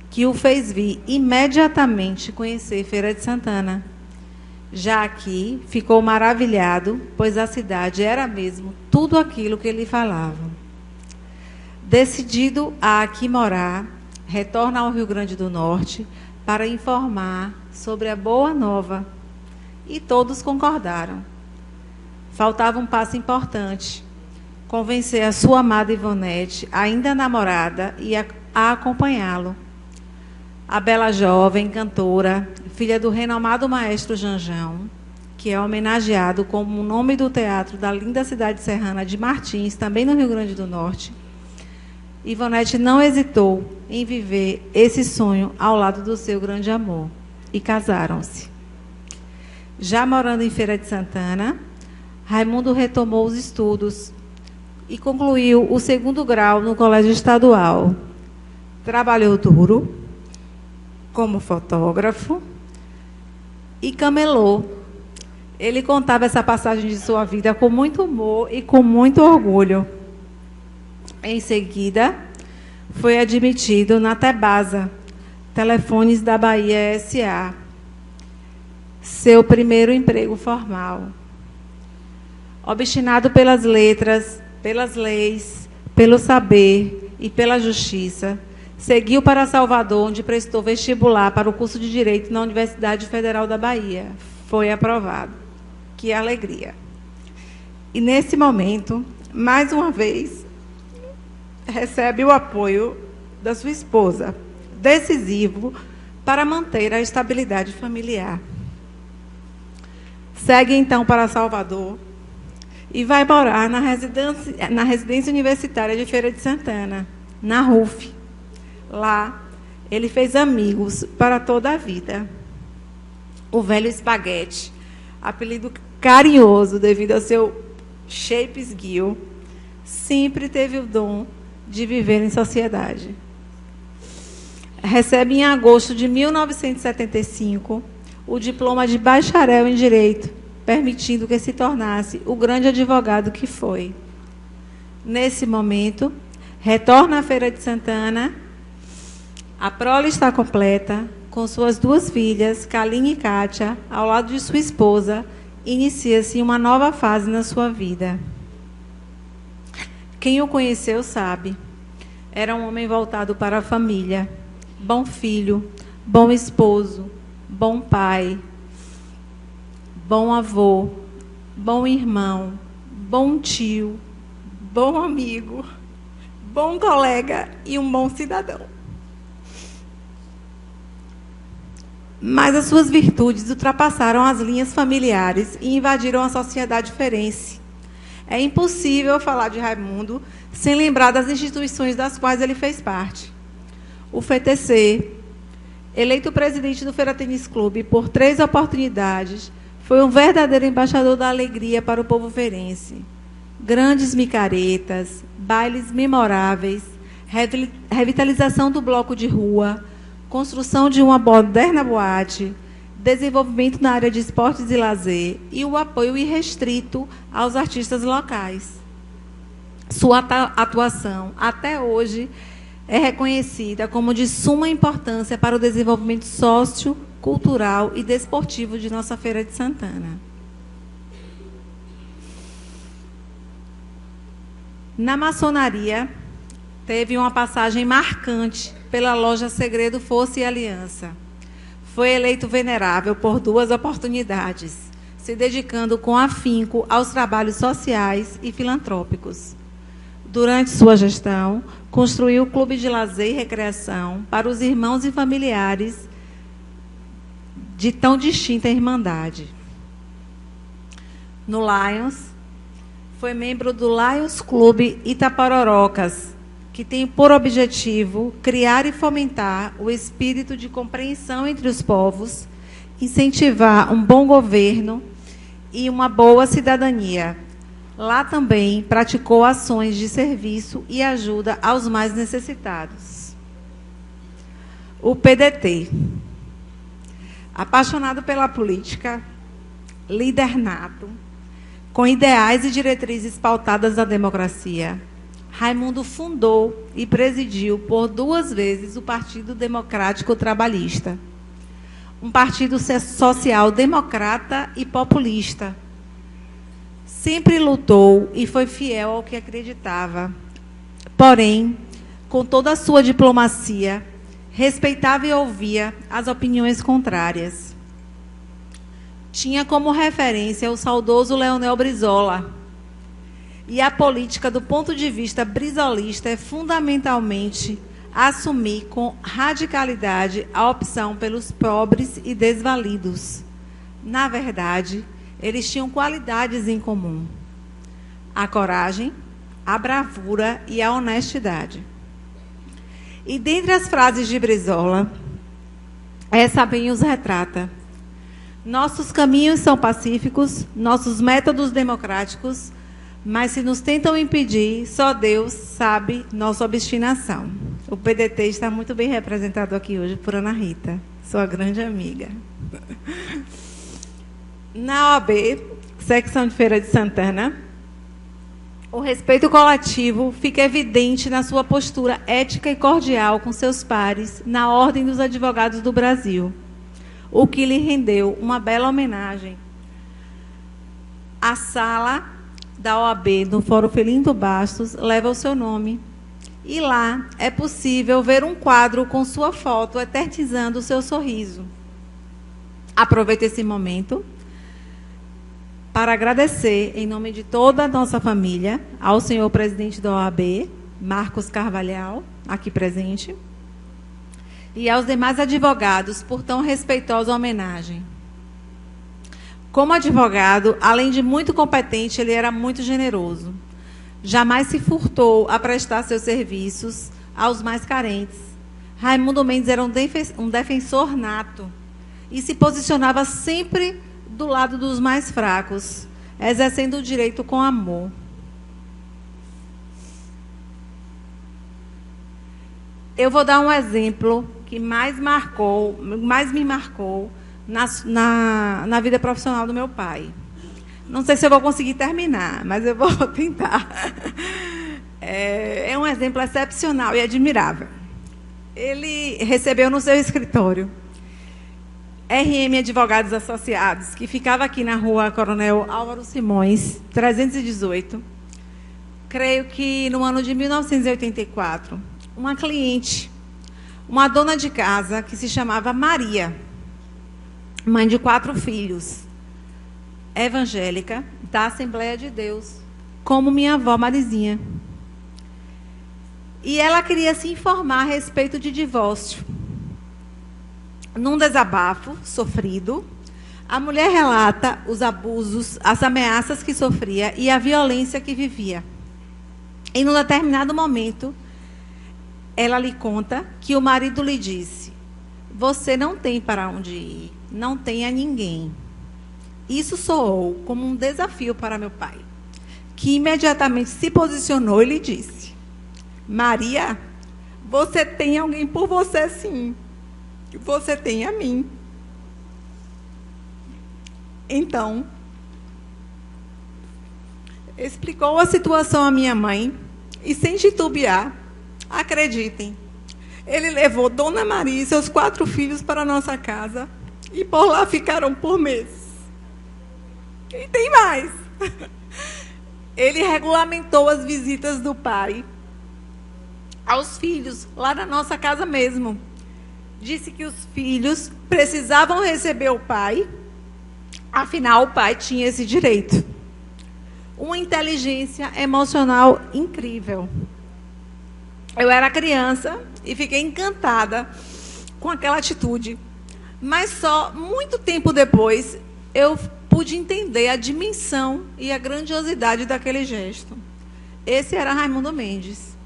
que o fez vir imediatamente conhecer Feira de Santana. Já aqui ficou maravilhado, pois a cidade era mesmo tudo aquilo que ele falava. Decidido a aqui morar, retorna ao Rio Grande do Norte para informar sobre a boa nova. E todos concordaram. Faltava um passo importante: convencer a sua amada Ivonete, ainda namorada, e a acompanhá-lo. A bela jovem cantora, filha do renomado maestro Janjão, que é homenageado como o nome do teatro da linda cidade serrana de Martins, também no Rio Grande do Norte, Ivonete não hesitou em viver esse sonho ao lado do seu grande amor e casaram-se. Já morando em Feira de Santana, Raimundo retomou os estudos e concluiu o 2º grau no Colégio Estadual. Trabalhou duro como fotógrafo e camelou. Ele contava essa passagem de sua vida com muito humor e com muito orgulho. Em seguida, foi admitido na Tebasa, Telefones da Bahia S.A., seu primeiro emprego formal. Obstinado pelas letras, pelas leis, pelo saber e pela justiça, seguiu para Salvador, onde prestou vestibular para o curso de Direito na Universidade Federal da Bahia. Foi aprovado. Que alegria! E, nesse momento, mais uma vez, recebe o apoio da sua esposa, decisivo para manter a estabilidade familiar. Segue, então, para Salvador e vai morar na residência universitária de Feira de Santana, na RUF. Lá, ele fez amigos para toda a vida. O velho Espaguete, apelido carinhoso devido ao seu shape esguio, sempre teve o dom de viver em sociedade. Recebe em agosto de 1975 o diploma de bacharel em Direito, permitindo que se tornasse o grande advogado que foi. Nesse momento, retorna à Feira de Santana. A prole está completa, com suas 2 filhas, Kaline e Kátia, ao lado de sua esposa. Inicia-se uma nova fase na sua vida. Quem o conheceu sabe. Era um homem voltado para a família. Bom filho, bom esposo, bom pai, bom avô, bom irmão, bom tio, bom amigo, bom colega e um bom cidadão. Mas as suas virtudes ultrapassaram as linhas familiares e invadiram a sociedade ferense. É impossível falar de Raimundo sem lembrar das instituições das quais ele fez parte. O FTC, eleito presidente do Feira Tênis Clube por 3 oportunidades, foi um verdadeiro embaixador da alegria para o povo ferense. Grandes micaretas, bailes memoráveis, revitalização do bloco de rua, construção de uma moderna boate, desenvolvimento na área de esportes e lazer e o apoio irrestrito aos artistas locais. Sua atuação, até hoje, é reconhecida como de suma importância para o desenvolvimento sócio, cultural e desportivo de nossa Feira de Santana. Na maçonaria, teve uma passagem marcante pela loja Segredo, Força e Aliança. Foi eleito venerável por 2 oportunidades, se dedicando com afinco aos trabalhos sociais e filantrópicos. Durante sua gestão, construiu o Clube de Lazer e Recreação para os irmãos e familiares de tão distinta irmandade. No Lions, foi membro do Lions Clube Itapororocas, que tem por objetivo criar e fomentar o espírito de compreensão entre os povos, incentivar um bom governo e uma boa cidadania. Lá também praticou ações de serviço e ajuda aos mais necessitados. O PDT. Apaixonado pela política, líder nato, com ideais e diretrizes pautadas na democracia, Raimundo fundou e presidiu por 2 vezes o Partido Democrático Trabalhista, um partido social democrata e populista. Sempre lutou e foi fiel ao que acreditava. Porém, com toda a sua diplomacia, respeitava e ouvia as opiniões contrárias. Tinha como referência o saudoso Leonel Brizola. E a política, do ponto de vista brizolista, é fundamentalmente assumir com radicalidade a opção pelos pobres e desvalidos. Na verdade, eles tinham qualidades em comum: a coragem, a bravura e a honestidade. E dentre as frases de Brizola, essa bem os retrata. Nossos caminhos são pacíficos, nossos métodos democráticos, mas se nos tentam impedir, só Deus sabe nossa obstinação. O PDT está muito bem representado aqui hoje por Ana Rita, sua grande amiga. Na OAB, secção de Feira de Santana, o respeito coletivo fica evidente na sua postura ética e cordial com seus pares na Ordem dos Advogados do Brasil, o que lhe rendeu uma bela homenagem. A sala da OAB no Fórum Felinto Bastos leva o seu nome. E lá é possível ver um quadro com sua foto eternizando o seu sorriso. Aproveito esse momento para agradecer, em nome de toda a nossa família, ao senhor presidente da OAB, Marcos Carvalhal, aqui presente, e aos demais advogados por tão respeitosa homenagem. Como advogado, além de muito competente, ele era muito generoso. Jamais se furtou a prestar seus serviços aos mais carentes. Raimundo Mendes era um defensor nato e se posicionava sempre do lado dos mais fracos, exercendo o direito com amor. Eu vou dar um exemplo que mais me marcou na vida profissional do meu pai. Não sei se eu vou conseguir terminar, mas eu vou tentar. É um exemplo excepcional e admirável. Ele recebeu no seu escritório RM Advogados Associados, que ficava aqui na rua Coronel Álvaro Simões, 318. Creio que no ano de 1984, uma cliente, uma dona de casa que se chamava Maria, mãe de 4 filhos, evangélica, da Assembleia de Deus, como minha avó Marizinha. E ela queria se informar a respeito de divórcio. Num desabafo sofrido, a mulher relata os abusos, as ameaças que sofria e a violência que vivia. E, num determinado momento, ela lhe conta que o marido lhe disse: "Você não tem para onde ir, não tem a ninguém." Isso soou como um desafio para meu pai, que imediatamente se posicionou e lhe disse: "Maria, você tem alguém por você, sim. Você tem a mim." Então, explicou a situação à minha mãe e, sem titubear, acreditem, ele levou Dona Maria e seus 4 filhos para a nossa casa e por lá ficaram por meses. E tem mais. Ele regulamentou as visitas do pai aos filhos lá na nossa casa mesmo. Disse que os filhos precisavam receber o pai, afinal o pai tinha esse direito. Uma inteligência emocional incrível. Eu era criança e fiquei encantada com aquela atitude. Mas só muito tempo depois eu pude entender a dimensão e a grandiosidade daquele gesto. Esse era Raimundo Mendes.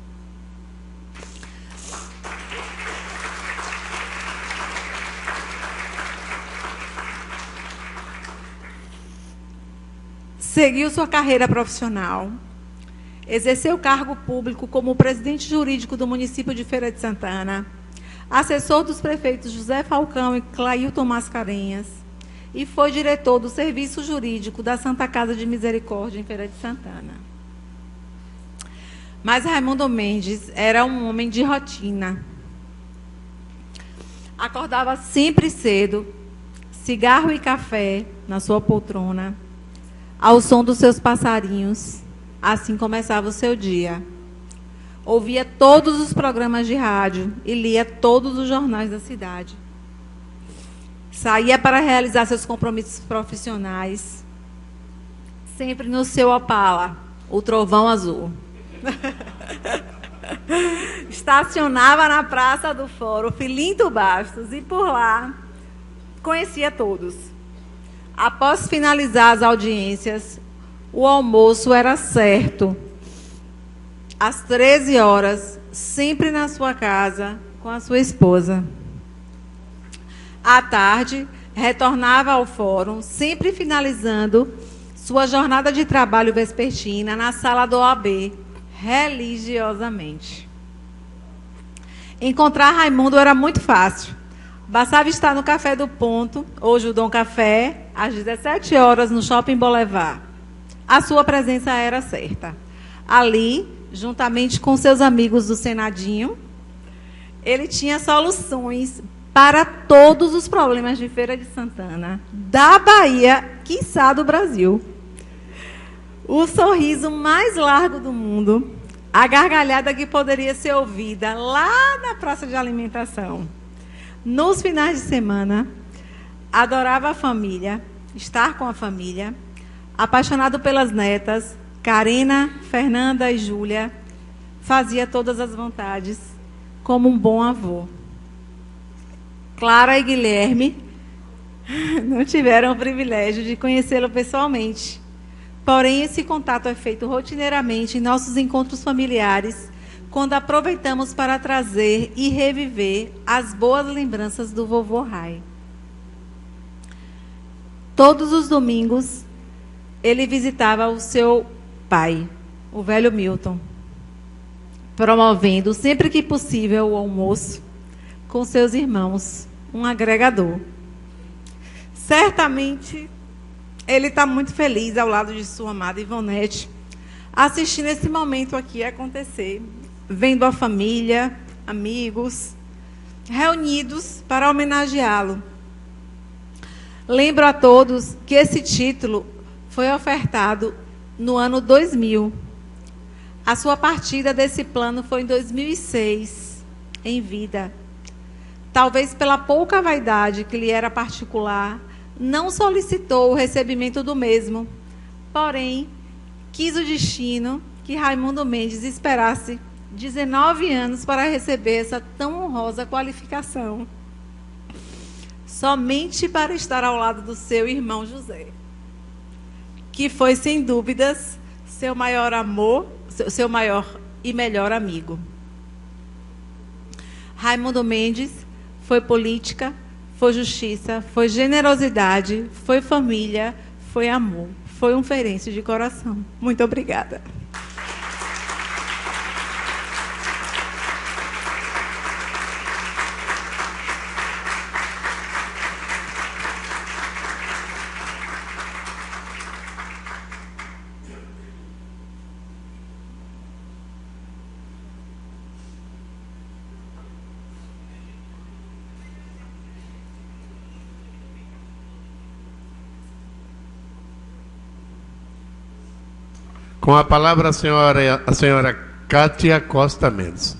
Seguiu sua carreira profissional, exerceu cargo público como presidente jurídico do município de Feira de Santana, assessor dos prefeitos José Falcão e Clailton Mascarenhas, e foi diretor do Serviço Jurídico da Santa Casa de Misericórdia em Feira de Santana. Mas Raimundo Mendes era um homem de rotina. Acordava sempre cedo, cigarro e café na sua poltrona, ao som dos seus passarinhos. Assim começava o seu dia. Ouvia todos os programas de rádio e lia todos os jornais da cidade. Saía para realizar seus compromissos profissionais, sempre no seu Opala, o Trovão Azul. Estacionava na Praça do Fórum Felinto Bastos e por lá conhecia todos. Após finalizar as audiências, o almoço era certo. às 13 horas, sempre na sua casa, com a sua esposa. À tarde, retornava ao fórum, sempre finalizando sua jornada de trabalho vespertina na sala do OAB, religiosamente. Encontrar Raimundo era muito fácil. Bastava estar no Café do Ponto, hoje o Dom Café, às 17 horas no Shopping Boulevard. A sua presença era certa. Ali, juntamente com seus amigos do Senadinho, ele tinha soluções para todos os problemas de Feira de Santana, da Bahia, quiçá do Brasil. O sorriso mais largo do mundo, a gargalhada que poderia ser ouvida lá na praça de alimentação. Nos finais de semana, adorava a família, estar com a família, apaixonado pelas netas, Karina, Fernanda e Júlia, fazia todas as vontades, como um bom avô. Clara e Guilherme não tiveram o privilégio de conhecê-lo pessoalmente. Porém, esse contato é feito rotineiramente em nossos encontros familiares, quando aproveitamos para trazer e reviver as boas lembranças do vovô Rai. Todos os domingos, ele visitava o seu pai, o velho Milton, promovendo, sempre que possível, o almoço com seus irmãos, um agregador. Certamente, ele está muito feliz ao lado de sua amada Ivonete, assistindo esse momento aqui acontecer, vendo a família, amigos, reunidos para homenageá-lo. Lembro a todos que esse título foi ofertado no ano 2000. A sua partida desse plano foi em 2006, em vida. Talvez pela pouca vaidade que lhe era particular, não solicitou o recebimento do mesmo. Porém, quis o destino que Raimundo Mendes esperasse 19 anos para receber essa tão honrosa qualificação. Somente para estar ao lado do seu irmão José, que foi, sem dúvidas, seu maior amor, seu maior e melhor amigo. Raimundo Mendes foi política, foi justiça, foi generosidade, foi família, foi amor, foi um ferêncio de coração. Muito obrigada. Com a palavra a senhora Cátia Costa Mendes.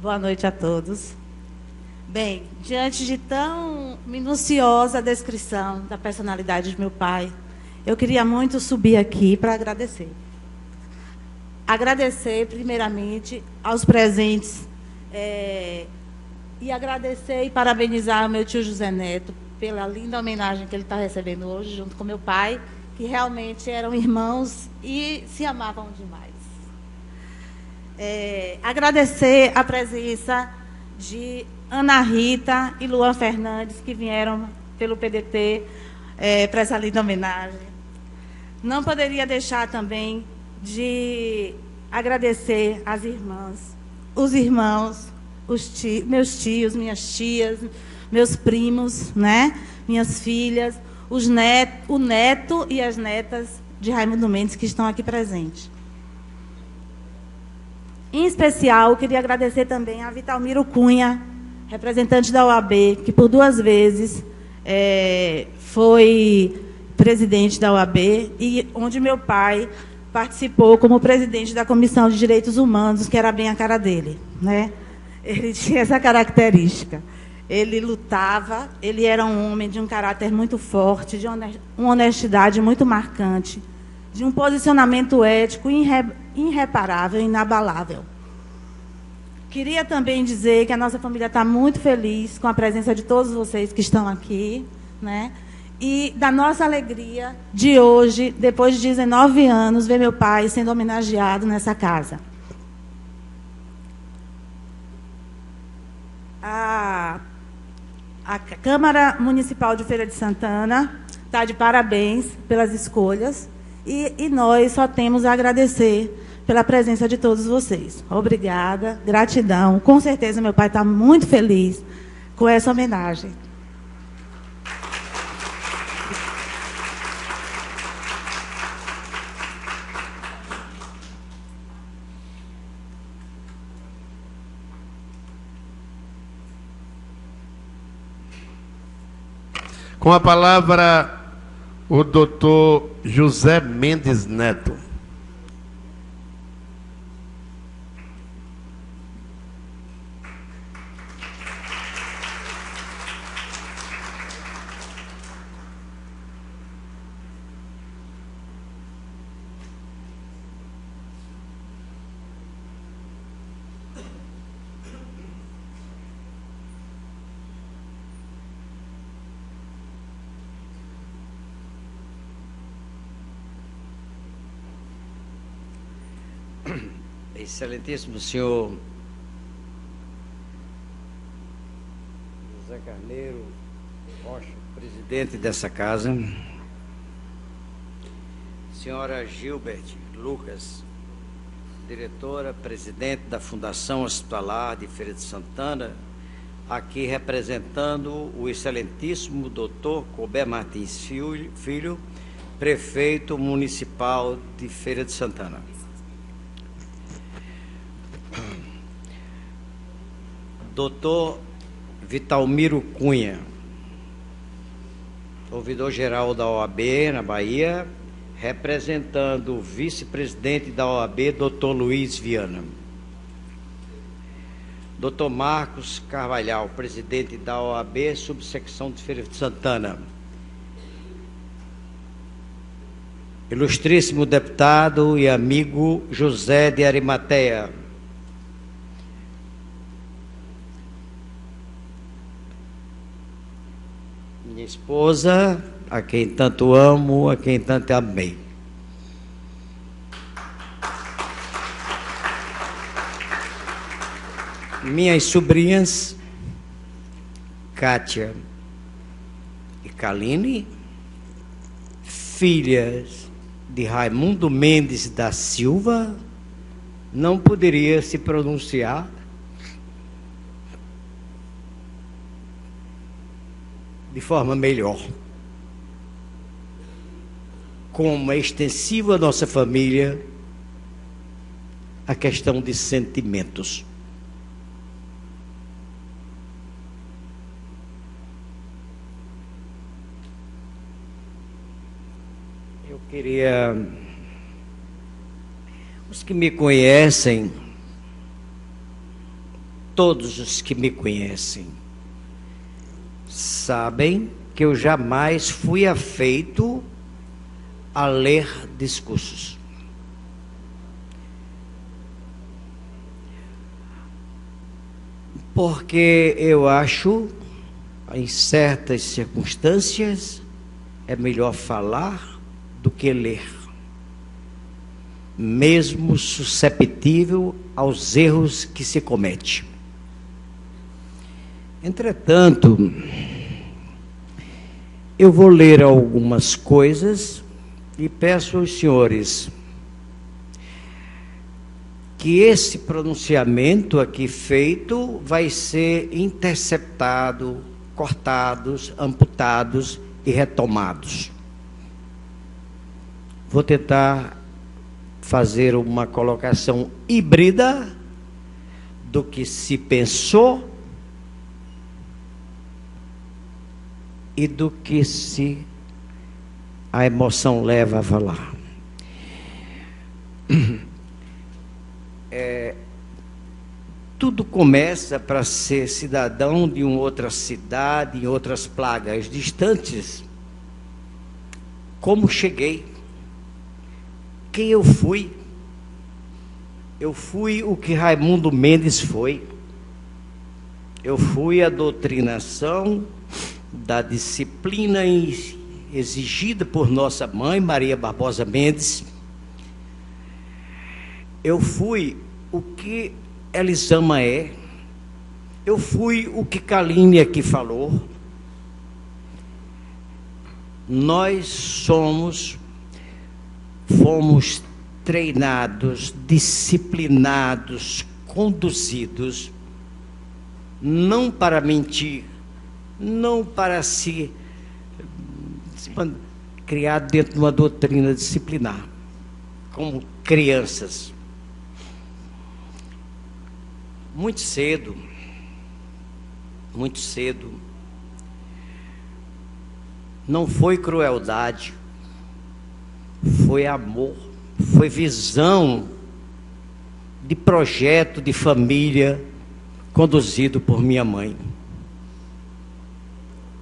Boa noite a todos. Bem, diante de tão minuciosa descrição da personalidade de meu pai, eu queria muito subir aqui para agradecer. Agradecer, primeiramente, aos presentes e agradecer e parabenizar o meu tio José Neto pela linda homenagem que ele está recebendo hoje, junto com meu pai, que realmente eram irmãos e se amavam demais. Agradecer a presença de Ana Rita e Luan Fernandes, que vieram pelo PDT para essa linda homenagem. Não poderia deixar também de agradecer as irmãs, os irmãos, meus tios, minhas tias, meus primos, né? Minhas filhas, o neto e as netas de Raimundo Mendes que estão aqui presentes. Em especial, queria agradecer também a Vitalmiro Cunha, representante da OAB, que por 2 vezes foi presidente da OAB e onde meu pai participou como presidente da Comissão de Direitos Humanos, que era bem a cara dele, né? Ele tinha essa característica. Ele lutava, ele era um homem de um caráter muito forte, de uma honestidade muito marcante, de um posicionamento ético irreparável, inabalável. Queria também dizer que a nossa família está muito feliz com a presença de todos vocês que estão aqui, né? E da nossa alegria de hoje, depois de 19 anos, ver meu pai sendo homenageado nessa casa. A Câmara Municipal de Feira de Santana está de parabéns pelas escolhas e nós só temos a agradecer pela presença de todos vocês. Obrigada, gratidão. Com certeza meu pai está muito feliz com essa homenagem. Com a palavra, o doutor José Mendes Neto. Excelentíssimo senhor José Carneiro Rocha, presidente dessa casa, senhora Gilbert Lucas, diretora, presidente da Fundação Hospitalar de Feira de Santana, aqui representando o excelentíssimo doutor Colbert Martins Filho, prefeito municipal de Feira de Santana. Doutor Vitalmiro Cunha, ouvidor-geral da OAB na Bahia, representando o vice-presidente da OAB, doutor Luiz Viana. Doutor Marcos Carvalhal, presidente da OAB, subsecção de Feira de Santana. Ilustríssimo deputado e amigo José de Arimateia. Minha esposa, a quem tanto amo, a quem tanto amei. Minhas sobrinhas, Kátia e Kaline, filhas de Raimundo Mendes da Silva, não poderia se pronunciar de forma melhor. Como é extensivo à nossa família a questão de sentimentos. Eu queria... Os que me conhecem, todos os que me conhecem, sabem que eu jamais fui afeito a ler discursos. Porque eu acho, em certas circunstâncias, é melhor falar do que ler, mesmo susceptível aos erros que se comete. Entretanto, eu vou ler algumas coisas e peço aos senhores que esse pronunciamento aqui feito vai ser interceptado, cortados, amputados e retomados. Vou tentar fazer uma colocação híbrida do que se pensou e do que a emoção leva a falar. Tudo começa para ser cidadão de uma outra cidade, em outras plagas distantes. Como cheguei? Quem eu fui? Eu fui o que Raimundo Mendes foi. Eu fui a doutrinação da disciplina exigida por nossa mãe, Maria Barbosa Mendes. Eu fui o que Elisama é. Eu fui o que Kaline aqui falou. Nós fomos treinados, disciplinados, conduzidos, não para mentir, não para se criar dentro de uma doutrina disciplinar, como crianças. Muito cedo, não foi crueldade, foi amor, foi visão de projeto de família conduzido por minha mãe.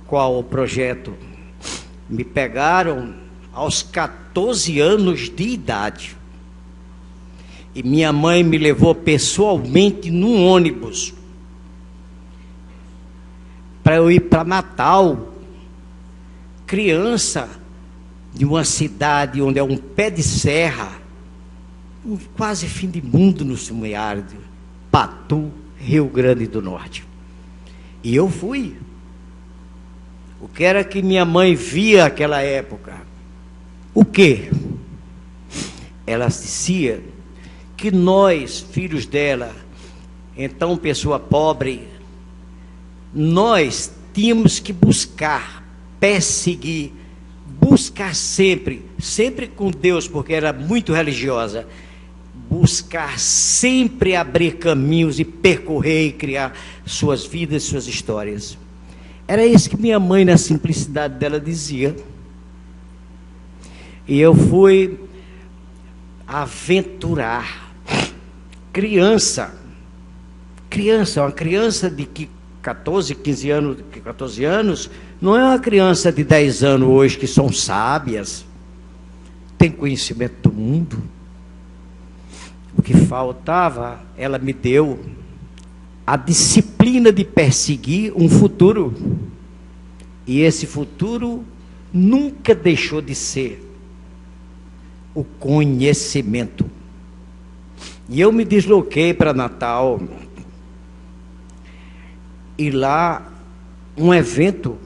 Qual o projeto? Me pegaram aos 14 anos de idade e minha mãe me levou pessoalmente num ônibus para eu ir para Natal, criança de uma cidade onde é um pé de serra, um quase fim de mundo no semiárido, Patu, Rio Grande do Norte. E eu fui. O que era que minha mãe via naquela época? O quê? Ela dizia que nós, filhos dela, então pessoa pobre, nós tínhamos que buscar, perseguir, buscar sempre com Deus, porque era muito religiosa, buscar sempre abrir caminhos e percorrer e criar suas vidas, suas histórias. Era isso que minha mãe, na simplicidade dela, dizia. E eu fui aventurar. Uma criança de 14 anos, não é uma criança de 10 anos hoje que são sábias, tem conhecimento do mundo. O que faltava, ela me deu a disciplina de perseguir um futuro. E esse futuro nunca deixou de ser o conhecimento. E eu me desloquei para Natal. E lá, um evento,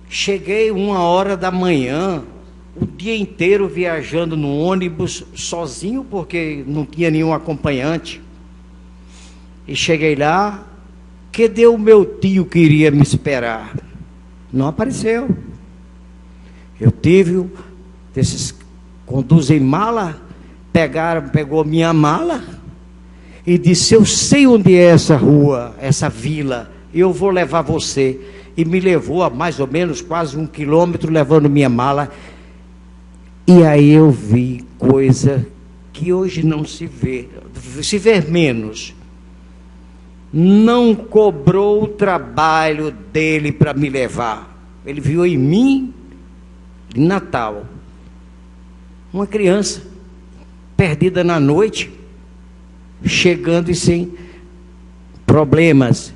cheguei 1h da manhã, o dia inteiro viajando no ônibus, sozinho, porque não tinha nenhum acompanhante. E cheguei lá, cadê o meu tio que iria me esperar? Não apareceu. Eu tive, esses conduzem mala, pegou minha mala e disse: eu sei onde é essa rua, essa vila, eu vou levar você. E me levou a mais ou menos quase 1 quilômetro, levando minha mala. E aí eu vi coisa que hoje não se vê, se vê menos. Não cobrou o trabalho dele para me levar. Ele viu em mim, em Natal, uma criança perdida na noite, chegando e sem problemas.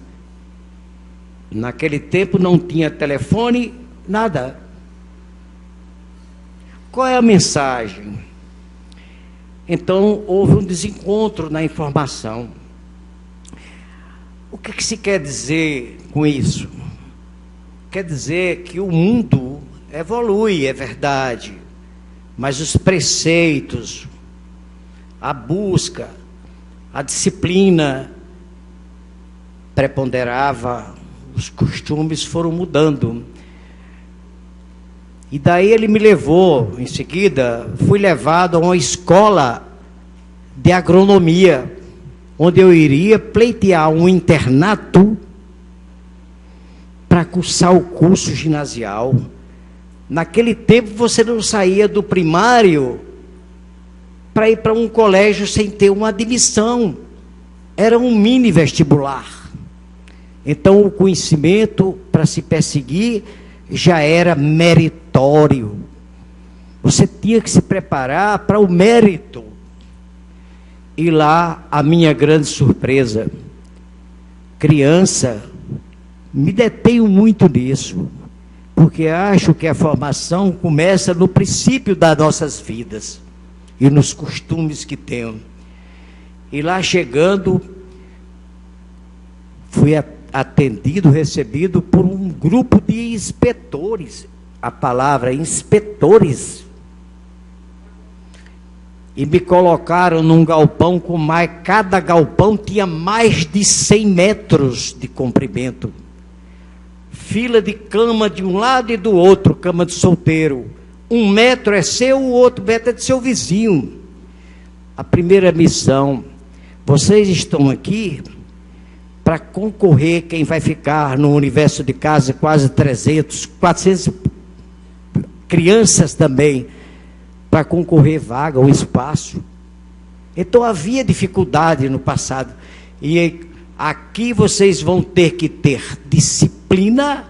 Naquele tempo não tinha telefone, nada. Qual é a mensagem? Então houve um desencontro na informação. O que se quer dizer com isso? Quer dizer que o mundo evolui, é verdade, mas os preceitos, a busca, a disciplina preponderava, os costumes foram mudando. E daí ele me levou, em seguida, fui levado a uma escola de agronomia, onde eu iria pleitear um internato para cursar o curso ginasial. Naquele tempo você não saía do primário para ir para um colégio sem ter uma admissão. Era um mini vestibular. Então o conhecimento para se perseguir já era meritório. Você tinha que se preparar para o mérito. E lá, a minha grande surpresa, criança, me detenho muito nisso, porque acho que a formação começa no princípio das nossas vidas e nos costumes que temos. E lá chegando, fui atendido, recebido por um grupo de inspetores, a palavra inspetores, e me colocaram num galpão com mais, cada galpão tinha mais de 100 metros de comprimento, fila de cama de um lado e do outro, cama de solteiro, 1 metro é seu, o outro metro é de seu vizinho. A primeira missão, vocês estão aqui para concorrer, quem vai ficar no universo de casa, quase 300, 400 crianças também, para concorrer vaga ou espaço. Então havia dificuldade no passado, e aqui vocês vão ter que ter disciplina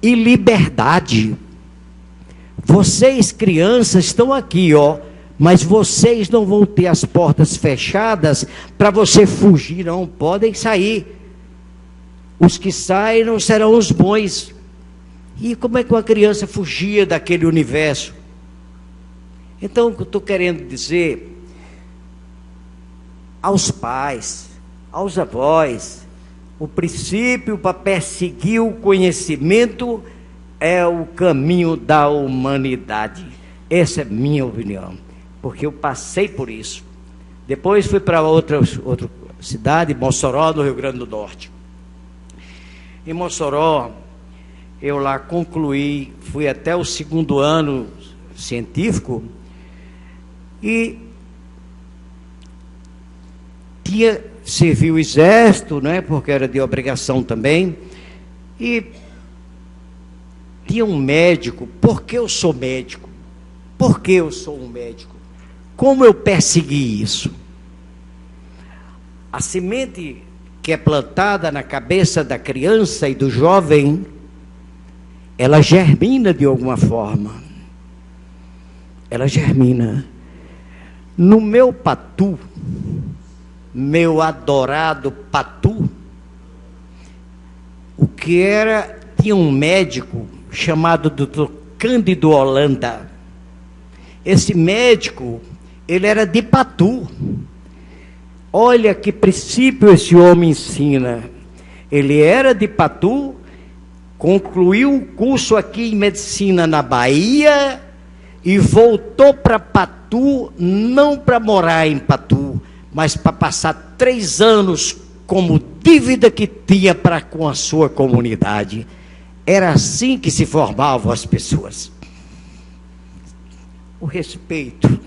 e liberdade. Vocês crianças estão aqui, ó, mas vocês não vão ter as portas fechadas para você fugir, não podem sair. Os que saem não serão os bons. E como é que uma criança fugia daquele universo? Então, o que eu estou querendo dizer aos pais, aos avós, o princípio para perseguir o conhecimento é o caminho da humanidade. Essa é minha opinião, porque eu passei por isso. Depois fui para outra cidade, Mossoró, no Rio Grande do Norte. Em Mossoró, eu lá concluí, fui até o 2º ano científico, e servi o exército, né, porque era de obrigação também, e tinha um médico. Por que eu sou médico? Por que eu sou um médico? Como eu persegui isso? A semente que é plantada na cabeça da criança e do jovem, ela germina de alguma forma. Ela germina. No meu Patu, meu adorado Patu, o que era, tinha um médico chamado Dr. Cândido Holanda. Esse médico, ele era de Patu. Olha que princípio esse homem ensina. Ele era de Patu, concluiu um curso aqui em medicina na Bahia e voltou para Patu, não para morar em Patu, mas para passar 3 anos como dívida que tinha para com a sua comunidade. Era assim que se formavam as pessoas. O respeito,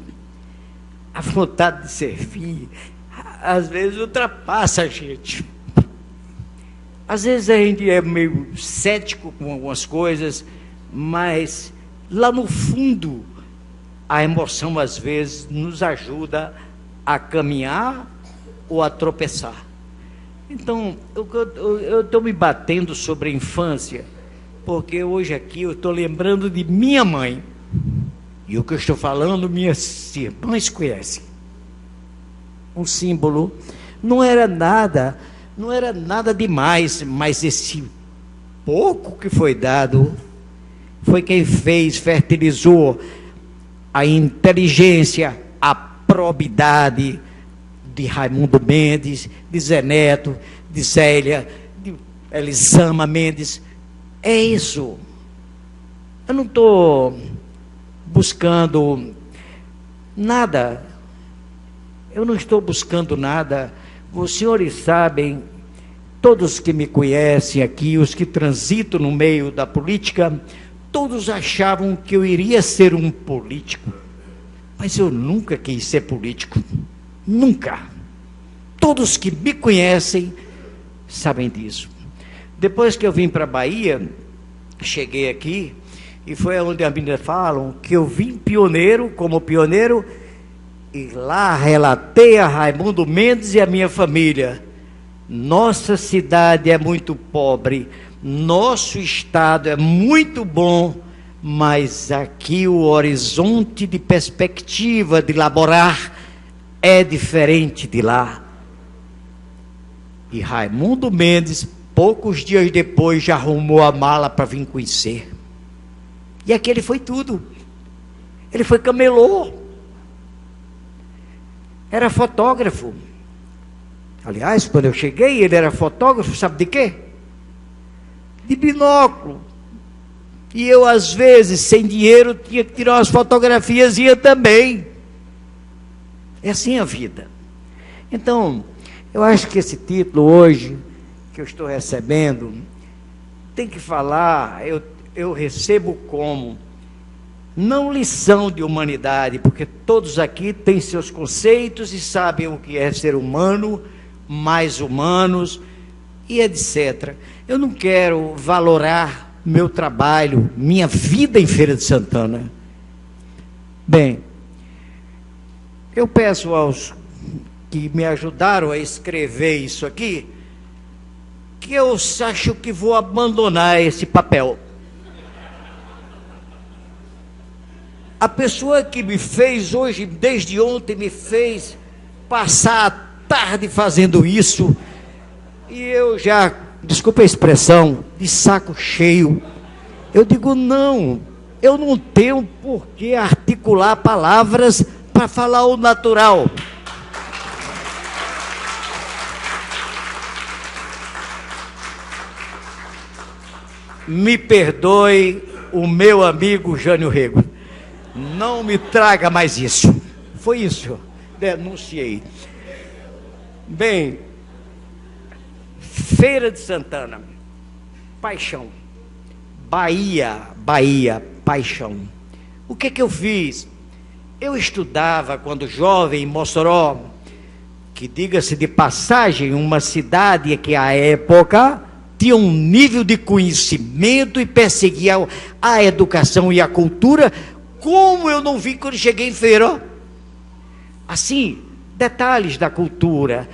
a vontade de servir, às vezes ultrapassa a gente. Às vezes a gente é meio cético com algumas coisas, mas lá no fundo, a emoção às vezes nos ajuda a caminhar ou a tropeçar. Então, eu estou me batendo sobre a infância, porque hoje aqui eu estou lembrando de minha mãe. E o que eu estou falando, minhas irmãs conhecem. Um símbolo, não era nada demais, mas esse pouco que foi dado, foi quem fez, fertilizou a inteligência, a probidade de Raimundo Mendes, de Zé Neto, de Zélia, de Elisama Mendes. É isso. Eu não estou buscando nada. Eu não estou buscando nada. Os senhores sabem, todos que me conhecem aqui, os que transitam no meio da política, todos achavam que eu iria ser um político. Mas eu nunca quis ser político. Nunca. Todos que me conhecem sabem disso. Depois que eu vim para a Bahia, cheguei aqui, e foi onde as meninas falam que eu vim pioneiro, como pioneiro, e lá relatei a Raimundo Mendes e a minha família. Nossa cidade é muito pobre, nosso estado é muito bom, mas aqui o horizonte de perspectiva de laborar é diferente de lá. E Raimundo Mendes, poucos dias depois, já arrumou a mala para vir conhecer. E aquele foi tudo. Ele foi camelô. Era fotógrafo. Aliás, quando eu cheguei, ele era fotógrafo, sabe de quê? De binóculo. E eu, às vezes, sem dinheiro, tinha que tirar umas fotografias e ia também. É assim a vida. Então, eu acho que esse título hoje, que eu estou recebendo, tem que falar, eu recebo como, não lição de humanidade, porque todos aqui têm seus conceitos e sabem o que é ser humano, mais humanos e etc. Eu não quero valorar meu trabalho, minha vida em Feira de Santana. Bem, eu peço aos que me ajudaram a escrever isso aqui, que eu acho que vou abandonar esse papel. A pessoa que me fez hoje, desde ontem, me fez passar a tarde fazendo isso, e eu já, desculpa a expressão, de saco cheio. Eu digo, não, eu não tenho por que articular palavras para falar o natural. Me perdoe o meu amigo Jânio Rego. Não me traga mais isso. Foi isso. Denunciei. Bem, Feira de Santana, paixão. Bahia, paixão. O que eu fiz? Eu estudava quando jovem em Mossoró, que, diga-se de passagem, uma cidade que à época tinha um nível de conhecimento e perseguia a educação e a cultura, como eu não vi quando cheguei em Feira. Assim, detalhes da cultura.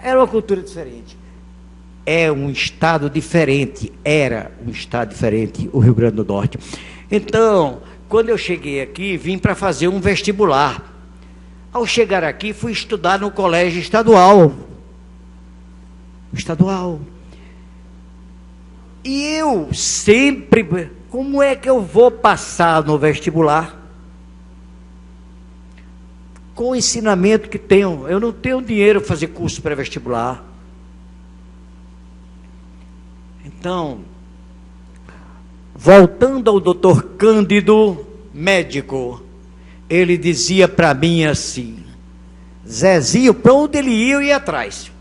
Era uma cultura diferente. É um estado diferente. Era um estado diferente, o Rio Grande do Norte. Então, quando eu cheguei aqui, vim para fazer um vestibular. Ao chegar aqui, fui estudar no colégio estadual. E eu sempre... Como é que eu vou passar no vestibular? Com o ensinamento que tenho. Eu não tenho dinheiro para fazer curso pré-vestibular. Então, voltando ao doutor Cândido, médico, ele dizia para mim assim, Zezinho, para onde ele ia, eu ia atrás.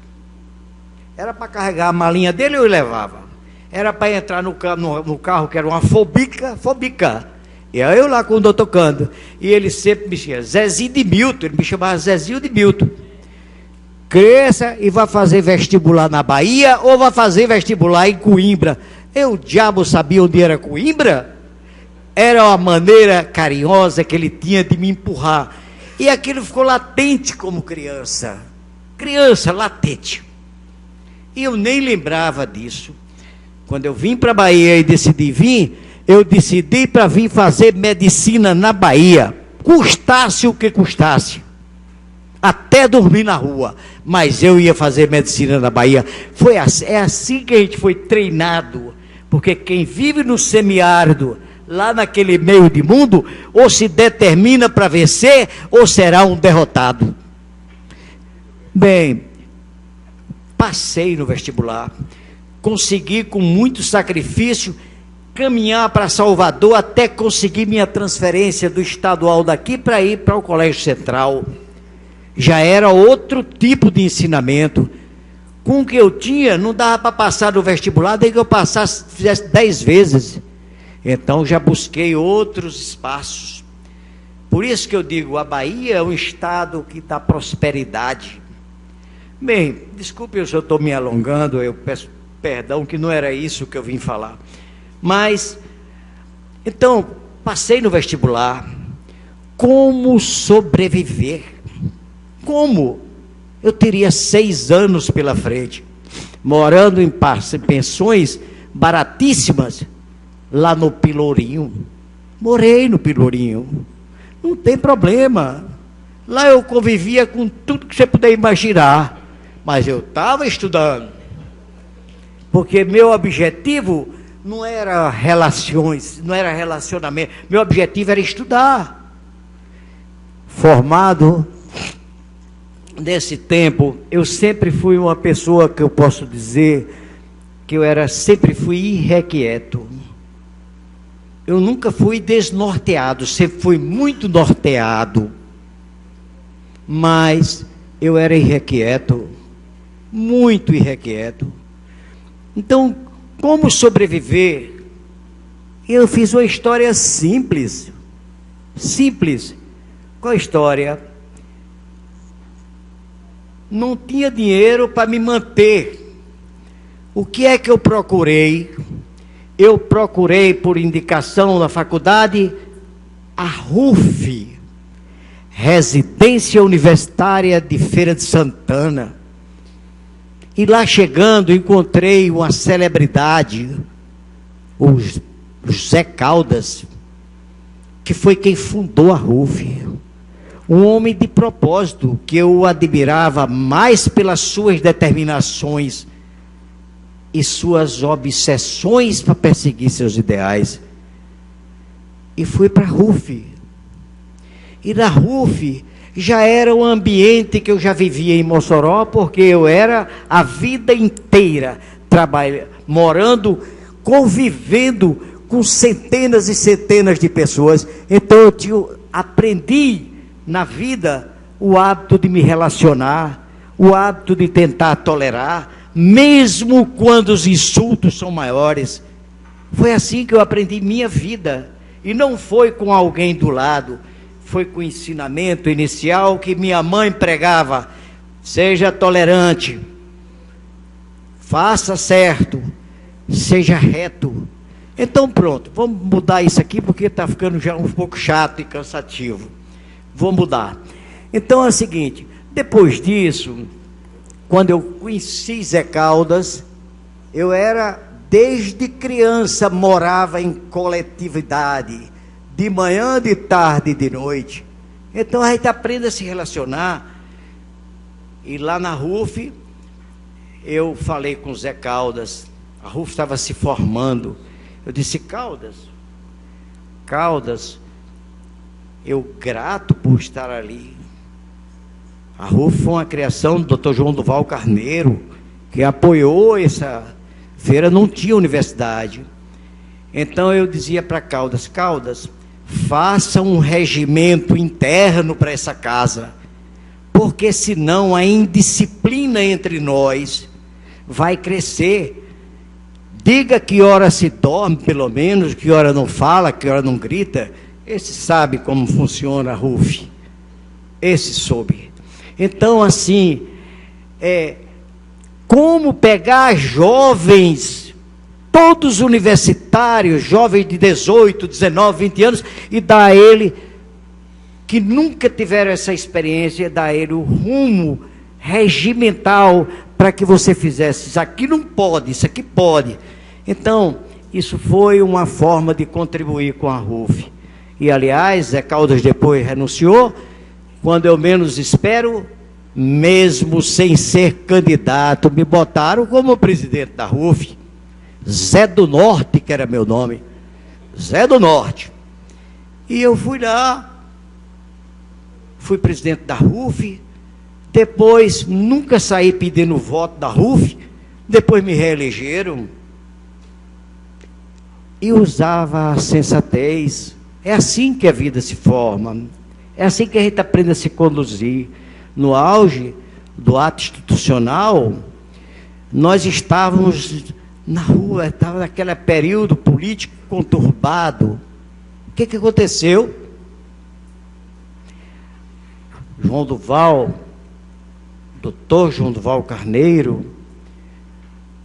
Era para carregar a malinha dele, eu levava. Era para entrar no carro, que era uma Fobica. E aí eu lá com o doutor Cândido. E ele sempre me chamava Zezinho de Milton. Ele me chamava Zezinho de Milton. Cresça e vá fazer vestibular na Bahia ou vá fazer vestibular em Coimbra. O diabo sabia onde era Coimbra? Era uma maneira carinhosa que ele tinha de me empurrar. E aquilo ficou latente como criança. Criança, latente. E eu nem lembrava disso. Quando eu vim para a Bahia e decidi vir, eu decidi para vir fazer medicina na Bahia. Custasse o que custasse. Até dormir na rua. Mas eu ia fazer medicina na Bahia. É assim que a gente foi treinado. Porque quem vive no semiárido, lá naquele meio de mundo, ou se determina para vencer, ou será um derrotado. Bem, passei no vestibular. Consegui, com muito sacrifício, caminhar para Salvador até conseguir minha transferência do estadual daqui para ir para o Colégio Central. Já era outro tipo de ensinamento. Com o que eu tinha, não dava para passar no vestibular, daí que eu passasse, fizesse 10 vezes. Então já busquei outros espaços. Por isso que eu digo, a Bahia é um estado que dá prosperidade. Bem, desculpe se eu estou me alongando, eu peço perdão, que não era isso que eu vim falar. Mas, então, passei no vestibular. Como sobreviver? Como? Eu teria 6 anos pela frente, morando em pensões baratíssimas, lá no Pelourinho. Morei no Pelourinho. Não tem problema. Lá eu convivia com tudo que você puder imaginar, mas eu estava estudando. Porque meu objetivo não era relações, não era relacionamento. Meu objetivo era estudar. Formado nesse tempo, eu sempre fui uma pessoa que eu posso dizer que sempre fui irrequieto. Eu nunca fui desnorteado, sempre fui muito norteado. Mas eu era irrequieto, muito irrequieto. Então, como sobreviver? Eu fiz uma história simples. Simples. Qual a história? Não tinha dinheiro para me manter. O que é que eu procurei? Eu procurei, por indicação da faculdade, a RUF, Residência Universitária de Feira de Santana. E lá chegando, encontrei uma celebridade, o José Caldas, que foi quem fundou a RUF. Um homem de propósito, que eu admirava mais pelas suas determinações e suas obsessões para perseguir seus ideais. E fui para a RUF. E na RUF já era um ambiente que eu já vivia em Mossoró, porque eu era a vida inteira morando, convivendo com centenas e centenas de pessoas. Então eu aprendi na vida o hábito de me relacionar, o hábito de tentar tolerar, mesmo quando os insultos são maiores. Foi assim que eu aprendi minha vida. E não foi com alguém do lado, foi com o ensinamento inicial que minha mãe pregava: seja tolerante, faça certo, seja reto. Então pronto, vamos mudar isso aqui porque está ficando já um pouco chato e cansativo. Vou mudar. Então é o seguinte, depois disso, quando eu conheci Zé Caldas, eu era, desde criança, morava em coletividade, de manhã, de tarde e de noite. Então a gente aprende a se relacionar. E lá na RUF, eu falei com o Zé Caldas, a RUF estava se formando. Eu disse: Caldas, eu grato por estar ali. A RUF foi uma criação do Dr. João Duval Carneiro, que apoiou essa feira, não tinha universidade. Então eu dizia para Caldas: Caldas, faça um regimento interno para essa casa, porque senão a indisciplina entre nós vai crescer. Diga que hora se dorme, pelo menos, que hora não fala, que hora não grita. Esse sabe como funciona a RUF. Esse soube. Então, assim, como pegar jovens, todos universitários, jovens de 18, 19, 20 anos, e dar a ele, que nunca tiveram essa experiência, dar a ele o rumo regimental para que você fizesse. Isso aqui não pode, isso aqui pode. Então, isso foi uma forma de contribuir com a RUF. E, aliás, Zé Caldas depois renunciou, quando eu menos espero, mesmo sem ser candidato, me botaram como presidente da RUF. Zé do Norte, que era meu nome. Zé do Norte. E eu fui lá, fui presidente da RUF, depois nunca saí pedindo voto da RUF, depois me reelegeram. E usava a sensatez. É assim que a vida se forma. É assim que a gente aprende a se conduzir. No auge do ato institucional, nós estávamos na rua, estava naquele período político conturbado. O que aconteceu? João Duval, Dr. João Duval Carneiro,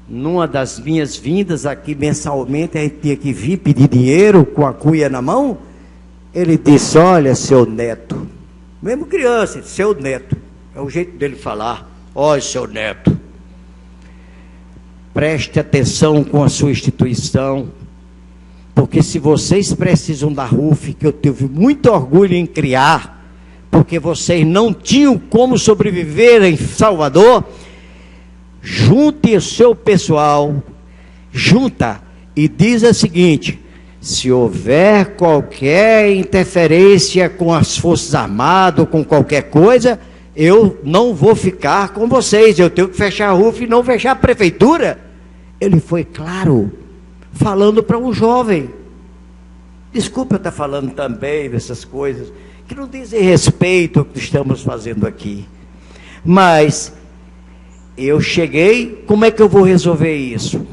numa das minhas vindas aqui mensalmente, a gente tinha que vir pedir dinheiro com a cuia na mão. Ele disse: olha, seu neto, mesmo criança, seu neto, é o jeito dele falar: olha, seu neto, preste atenção com a sua instituição, porque se vocês precisam da RUF, que eu tive muito orgulho em criar, porque vocês não tinham como sobreviver em Salvador, junte o seu pessoal, junta e diz o seguinte: se houver qualquer interferência com as Forças Armadas, ou com qualquer coisa, eu não vou ficar com vocês, eu tenho que fechar a RUF e não fechar a prefeitura. Ele foi claro, falando para um jovem. Desculpa eu estar falando também dessas coisas que não dizem respeito ao que estamos fazendo aqui. Mas eu cheguei, como é que eu vou resolver isso?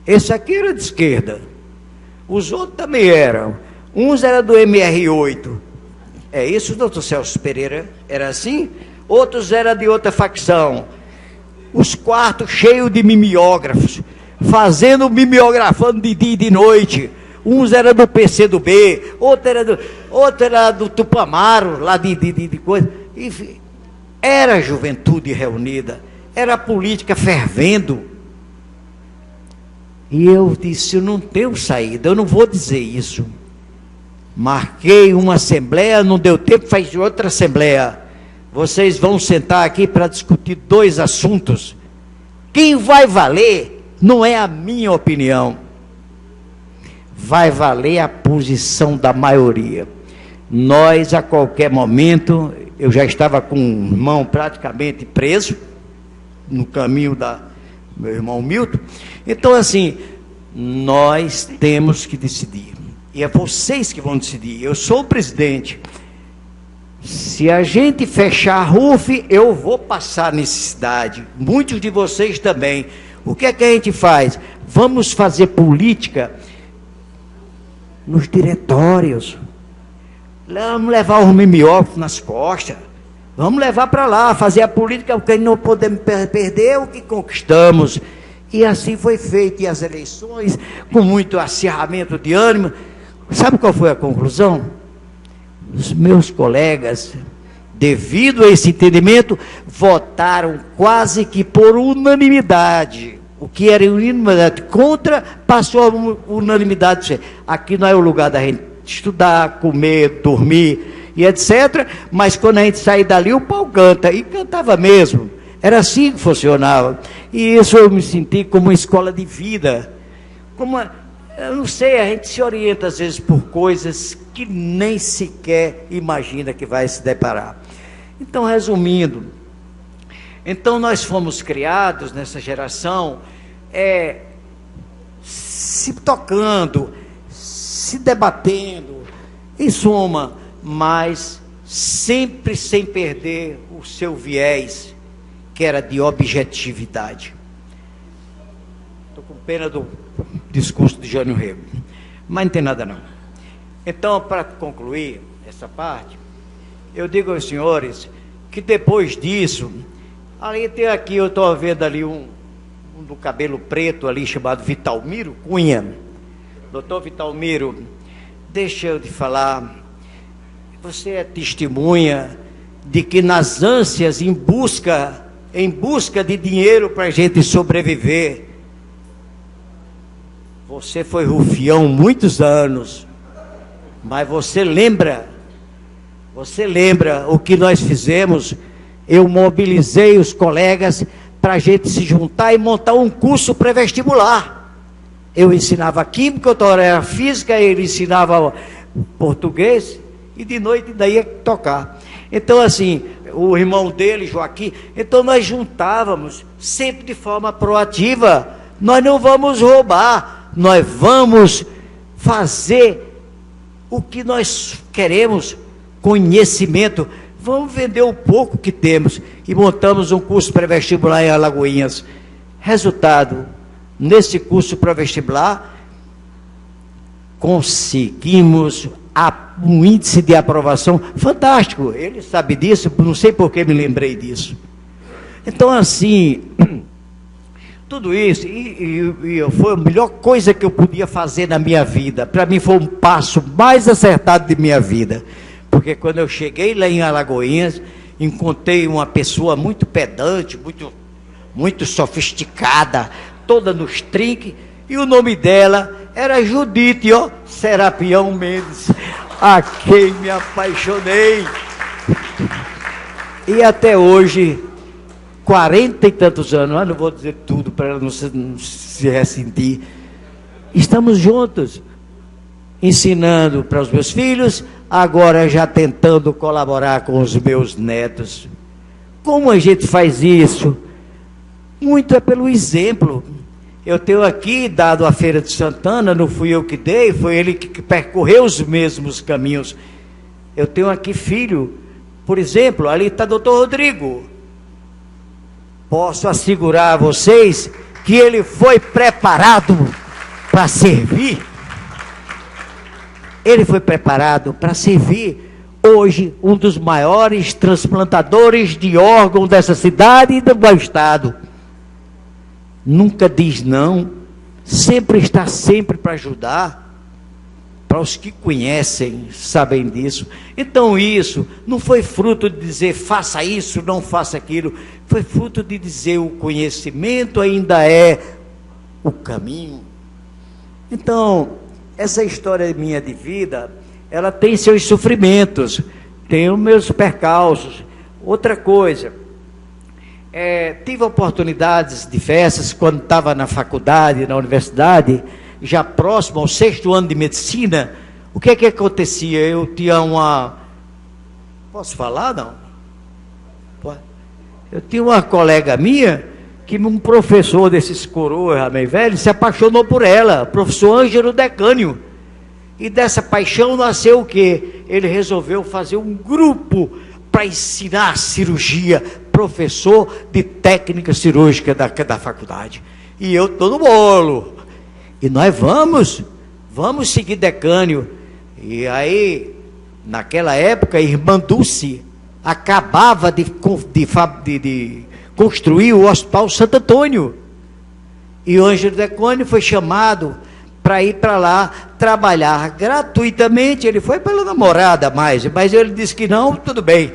Esse aqui era de esquerda, os outros também eram. Uns eram do MR8. É isso, doutor Celso Pereira? Era assim? Outros eram de outra facção. Os quartos cheios de mimeógrafos, fazendo mimeografando de dia e de noite. Uns eram do PCdoB, outro era do Tupamaro, lá de coisa. Enfim, era a juventude reunida, era a política fervendo. E eu disse: eu não tenho saída, eu não vou dizer isso. Marquei uma assembleia, não deu tempo, faz outra assembleia. Vocês vão sentar aqui para discutir 2 assuntos. Quem vai valer não é a minha opinião, vai valer a posição da maioria. Nós, a qualquer momento, eu já estava com o irmão praticamente preso, no caminho da meu irmão Milton. Então, assim, nós temos que decidir, e é vocês que vão decidir. Eu sou o presidente. Se a gente fechar a RUF, eu vou passar necessidade, muitos de vocês também. O que é que a gente faz? Vamos fazer política nos diretórios, vamos levar os mimeógrafos nas costas, vamos levar para lá, fazer a política, porque não podemos perder o que conquistamos. E assim foi feito, e as eleições, com muito acirramento de ânimo. Sabe qual foi a conclusão? Os meus colegas, devido a esse entendimento, votaram quase que por unanimidade. O que era unanimidade contra, passou a unanimidade. Aqui não é o lugar da gente estudar, comer, dormir e etc. Mas quando a gente sair dali, o pau canta. E cantava mesmo. Era assim que funcionava. E isso eu me senti como uma escola de vida. Eu não sei, a gente se orienta às vezes por coisas que nem sequer imagina que vai se deparar. Então, resumindo, nós fomos criados nessa geração, se tocando, se debatendo, em suma, mas sempre sem perder o seu viés, que era de objetividade. Estou com pena do discurso de Jânio Rego, mas não tem nada não. Então, para concluir essa parte, eu digo aos senhores que depois disso, ali tem aqui, eu estou vendo ali um do cabelo preto ali, chamado Vitalmiro Cunha. Doutor Vitalmiro, deixa eu te falar, você é testemunha de que nas ânsias, em busca de dinheiro para a gente sobreviver, você foi rufião muitos anos, mas você lembra o que nós fizemos? Eu mobilizei os colegas para a gente se juntar e montar um curso pré-vestibular. Eu ensinava química, eu era física, ele ensinava português, e de noite ainda ia tocar. Então, assim, o irmão dele, Joaquim, então nós juntávamos, sempre de forma proativa. Nós não vamos roubar, nós vamos fazer o que nós queremos, conhecimento. Vamos vender o pouco que temos, e montamos um curso pré-vestibular em Alagoinhas. Resultado, nesse curso pré-vestibular, conseguimos um índice de aprovação fantástico. Ele sabe disso, não sei por que me lembrei disso. Então, assim, tudo isso, e foi a melhor coisa que eu podia fazer na minha vida. Para mim foi um passo mais acertado de minha vida. Porque quando eu cheguei lá em Alagoinhas, encontrei uma pessoa muito pedante, muito sofisticada, toda nos trinques, e o nome dela era Judite, Serapião Mendes, a quem me apaixonei. E até hoje, 40 e tantos anos, eu não vou dizer tudo para ela não se ressentir, estamos juntos, ensinando para os meus filhos, agora já tentando colaborar com os meus netos. Como a gente faz isso? Muito é pelo exemplo. Eu tenho aqui dado a Feira de Santana, não fui eu que dei, foi ele que percorreu os mesmos caminhos. Eu tenho aqui filho, por exemplo, ali está doutor Rodrigo. Posso assegurar a vocês que ele foi preparado para servir. Ele foi preparado para servir. Hoje, um dos maiores transplantadores de órgãos dessa cidade e do meu estado. Nunca diz não, sempre está sempre para ajudar. Para os que conhecem, sabem disso. Então isso não foi fruto de dizer faça isso, não faça aquilo. Foi fruto de dizer o conhecimento ainda é o caminho. Então, essa história minha de vida, ela tem seus sofrimentos, tem os meus percalços. Outra coisa, tive oportunidades diversas quando estava na faculdade, na universidade, já próximo ao 6º ano de medicina. O que é que acontecia? Eu tinha uma... Posso falar, não? Eu tinha uma colega minha, que um professor desses coroas meio velho, se apaixonou por ela, o professor Ângelo Decânio. E dessa paixão nasceu o quê? Ele resolveu fazer um grupo para ensinar cirurgia, professor de técnica cirúrgica da faculdade. E eu estou no bolo. E nós vamos seguir Decânio. E aí, naquela época, a irmã Dulce acabava de construir o Hospital Santo Antônio. E o Ângelo Decânio foi chamado para ir para lá trabalhar gratuitamente. Ele foi pela namorada mas ele disse que não, tudo bem.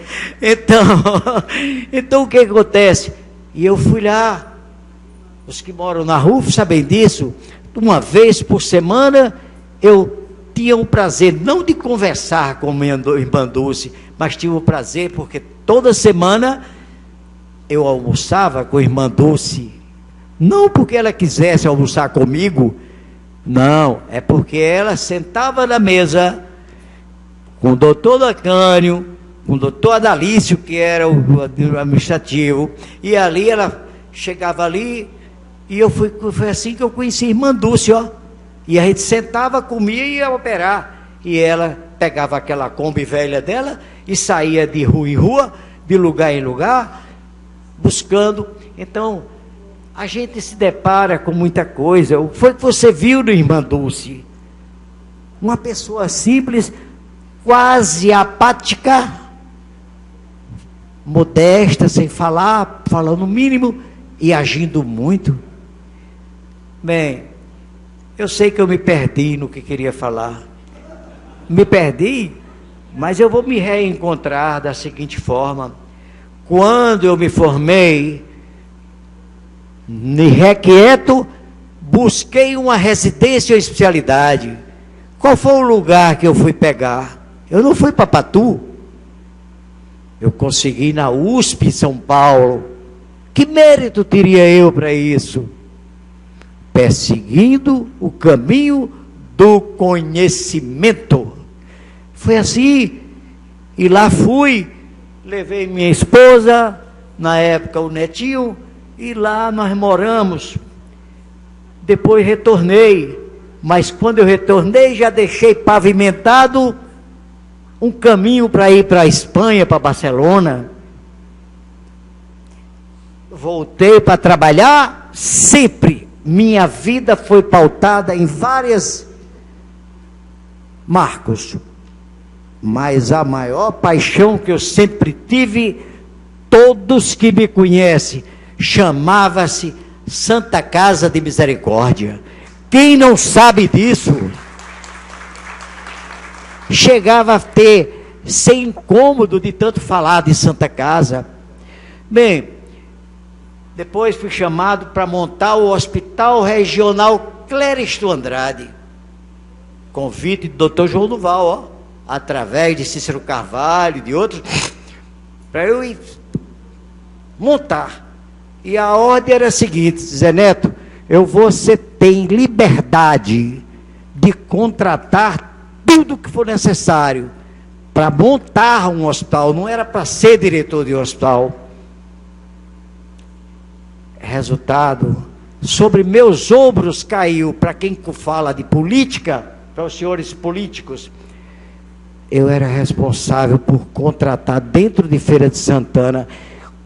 Então o que acontece? E eu fui lá. Os que moram na RUF sabem disso. Uma vez por semana eu tinha o prazer não de conversar com a irmã Dulce, mas tive o prazer porque toda semana eu almoçava com a irmã Dulce. Não porque ela quisesse almoçar comigo, não, é porque ela sentava na mesa com o doutor Decânio, com o doutor Adalício, que era o administrativo, e ali ela chegava ali, e foi assim que eu conheci a irmã Dulce, ó. E a gente sentava, comia e ia operar. E ela pegava aquela Kombi velha dela e saía de rua em rua, de lugar em lugar, buscando. Então, a gente se depara com muita coisa. O que foi que você viu no irmã Dulce? Uma pessoa simples, quase apática, modesta, sem falar, falando o mínimo e agindo muito. Bem, eu sei que eu me perdi no que queria falar. Me perdi, mas eu vou me reencontrar da seguinte forma. Quando eu me formei, requieto, busquei uma residência ou especialidade. Qual foi o lugar que eu fui pegar? Eu não fui para Patu. Eu consegui na USP São Paulo. Que mérito teria eu para isso? Perseguindo o caminho do conhecimento. Foi assim. E lá fui, levei minha esposa, na época o netinho, e lá nós moramos. Depois retornei, mas quando eu retornei já deixei pavimentado um caminho para ir para a Espanha, para Barcelona. Voltei para trabalhar sempre. Minha vida foi pautada em vários marcos, mas a maior paixão que eu sempre tive, todos que me conhecem, chamava-se Santa Casa de Misericórdia. Quem não sabe disso? Chegava a ter, sem incômodo de tanto falar de Santa Casa. Bem, depois fui chamado para montar o Hospital Regional Cléristo Andrade. Convite do Dr. João Duval, ó, através de Cícero Carvalho e de outros. para eu ir montar. E a ordem era a seguinte: Zé Neto, você tem liberdade de contratar tudo que for necessário para montar um hospital, não era para ser diretor de hospital. Resultado, sobre meus ombros caiu, para quem fala de política, para os senhores políticos, eu era responsável por contratar dentro de Feira de Santana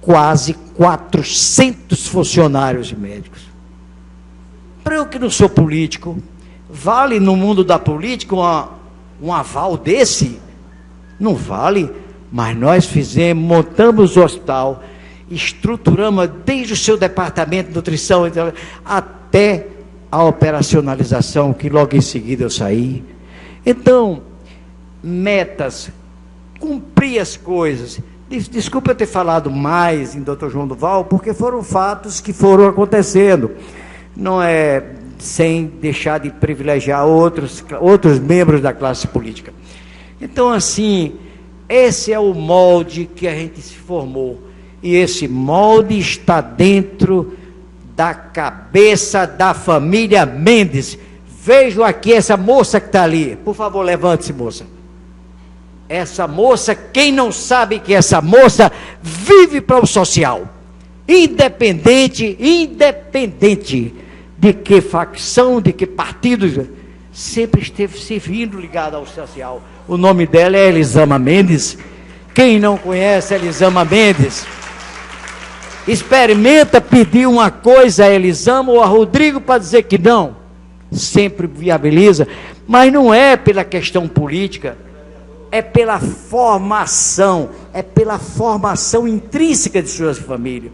quase 400 funcionários e médicos. Para eu que não sou político, vale no mundo da política um aval desse? Não vale, mas nós montamos o hospital, estruturamos desde o seu departamento de nutrição até a operacionalização, que logo em seguida eu saí. Então, metas, cumprir as coisas. Desculpa eu ter falado mais em Dr. João Duval, porque foram fatos que foram acontecendo. Não é sem deixar de privilegiar outros membros da classe política. Então, assim, esse é o molde que a gente se formou. E esse molde está dentro da cabeça da família Mendes. Vejo aqui essa moça que está ali. Por favor, levante-se, moça. Essa moça, quem não sabe que essa moça vive para o social. Independente de que facção, de que partido, sempre esteve servindo ligada ao social. O nome dela é Elisama Mendes. Quem não conhece Elisama Mendes, experimenta pedir uma coisa a Elisama ou a Rodrigo para dizer que não. Sempre viabiliza, mas não é pela questão política, é pela formação intrínseca de sua família,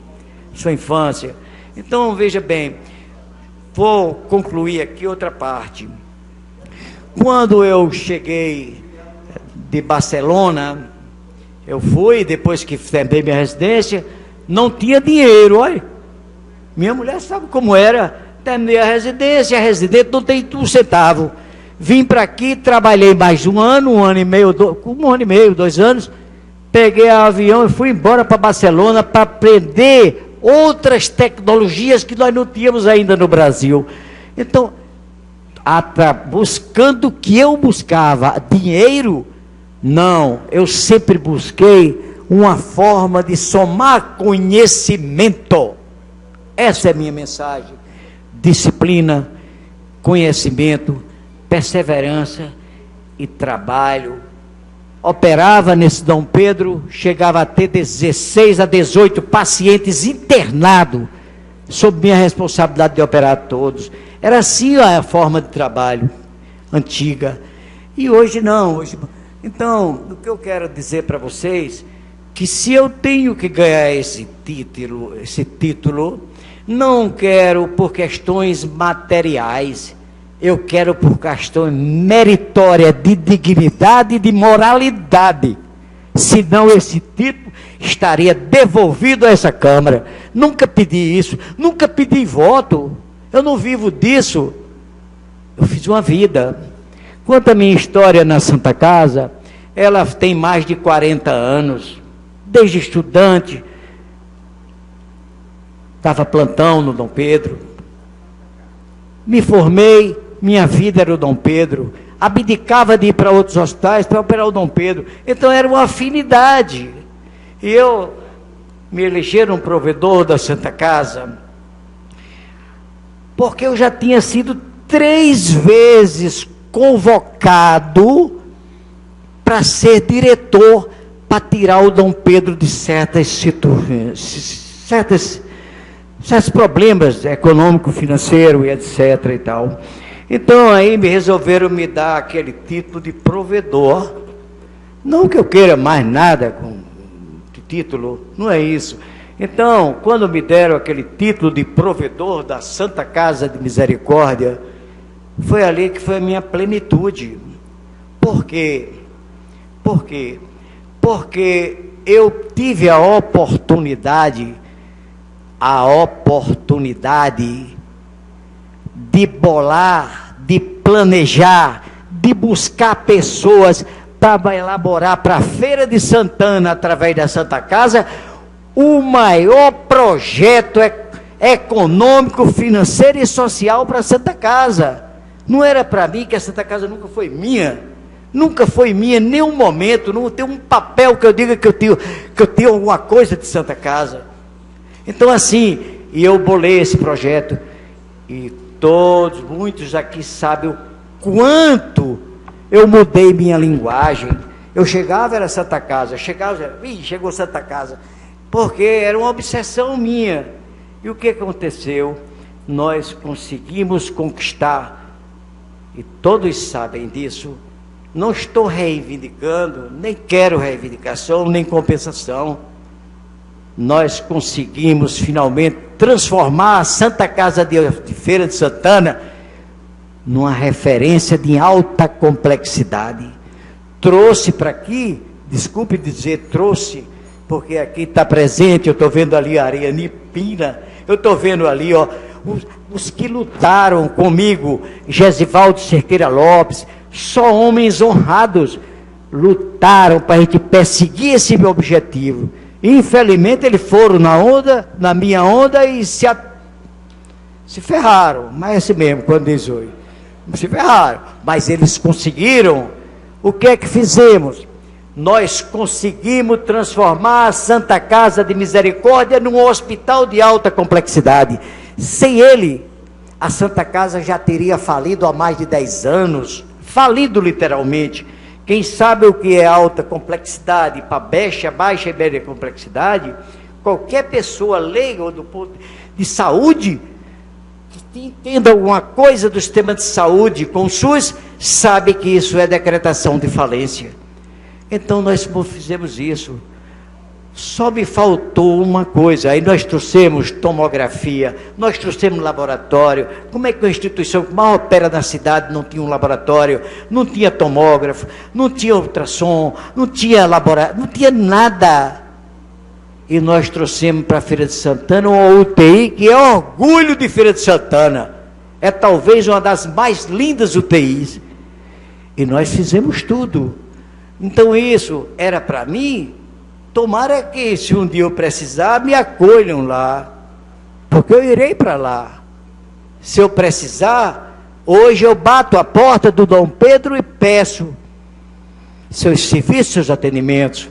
sua infância. Então, veja bem, vou concluir aqui outra parte. Quando eu cheguei de Barcelona, eu fui, depois que terminei minha residência, não tinha dinheiro, olha. Minha mulher sabe como era, terminei a residente não tem um centavo. Vim para aqui, trabalhei mais um ano e meio, 2 anos, peguei o avião e fui embora para Barcelona para aprender outras tecnologias que nós não tínhamos ainda no Brasil. Então, buscando o que eu buscava, dinheiro, não, eu sempre busquei uma forma de somar conhecimento. Essa é a minha mensagem: disciplina, conhecimento, perseverança e trabalho. Operava nesse Dom Pedro, chegava a ter 16 a 18 pacientes internados, sob minha responsabilidade de operar todos. Era assim a forma de trabalho antiga. E hoje não. Então, o que eu quero dizer para vocês, que se eu tenho que ganhar esse título, não quero por questões materiais, eu quero por questão meritória, de dignidade e de moralidade. Senão esse título estaria devolvido a essa Câmara. Nunca pedi isso, nunca pedi voto, eu não vivo disso. Eu fiz uma vida. Quanto à minha história na Santa Casa, ela tem mais de 40 anos, desde estudante, dava plantão no Dom Pedro, me formei, minha vida era o Dom Pedro, abdicava de ir para outros hospitais para operar o Dom Pedro, então era uma afinidade. E eu me elegeram provedor da Santa Casa, porque eu já tinha sido 3 vezes convocado para ser diretor, para tirar o Dom Pedro de certos problemas econômico, financeiro e etc. e tal. Então aí resolveram me dar aquele título de provedor. Não que eu queira mais nada com título, não é isso. Então, quando me deram aquele título de provedor da Santa Casa de Misericórdia, foi ali que foi a minha plenitude. Por quê? Porque eu tive a oportunidade de bolar, de planejar, de buscar pessoas estava a elaborar para a Feira de Santana, através da Santa Casa, o maior projeto econômico, financeiro e social para a Santa Casa. Não era para mim, que a Santa Casa nunca foi minha. Nunca foi minha, em nenhum momento. Não tem um papel que eu diga que eu tenho alguma coisa de Santa Casa. Então, assim, e eu bolei esse projeto. E muitos aqui sabem o quanto eu mudei minha linguagem. Eu chegava, era Santa Casa. Chegou Santa Casa. Porque era uma obsessão minha. E o que aconteceu? Nós conseguimos conquistar, e todos sabem disso. Não estou reivindicando, nem quero reivindicação, nem compensação. Nós conseguimos finalmente transformar a Santa Casa de Feira de Santana numa referência de alta complexidade. Trouxe para aqui, desculpe dizer trouxe, porque aqui está presente, eu estou vendo ali a Ariane Pina, eu estou vendo ali, ó, os que lutaram comigo, Gesivaldo Cerqueira Lopes, só homens honrados lutaram para a gente perseguir esse meu objetivo. Infelizmente eles foram na minha onda e se ferraram, mas é assim mesmo, quando diz hoje, se ferraram, mas eles conseguiram. O que é que fizemos? Nós conseguimos transformar a Santa Casa de Misericórdia num hospital de alta complexidade. Sem ele, a Santa Casa já teria falido há mais de 10 anos, falido literalmente. Quem sabe o que é alta complexidade para baixa e média complexidade, qualquer pessoa leiga ou do ponto de saúde, que entenda alguma coisa do sistema de saúde com o SUS, sabe que isso é decretação de falência. Então nós fizemos isso. Só me faltou uma coisa. Aí nós trouxemos tomografia, nós trouxemos laboratório. Como é que uma instituição que mal opera na cidade não tinha um laboratório, não tinha tomógrafo, não tinha ultrassom, não tinha laboratório, não tinha nada. E nós trouxemos para a Feira de Santana uma UTI que é orgulho de Feira de Santana. É talvez uma das mais lindas UTIs. E nós fizemos tudo. Então isso era para mim. Tomara que, se um dia eu precisar, me acolham lá, porque eu irei para lá. Se eu precisar, hoje eu bato a porta do Dom Pedro e peço seus serviços, seus atendimentos,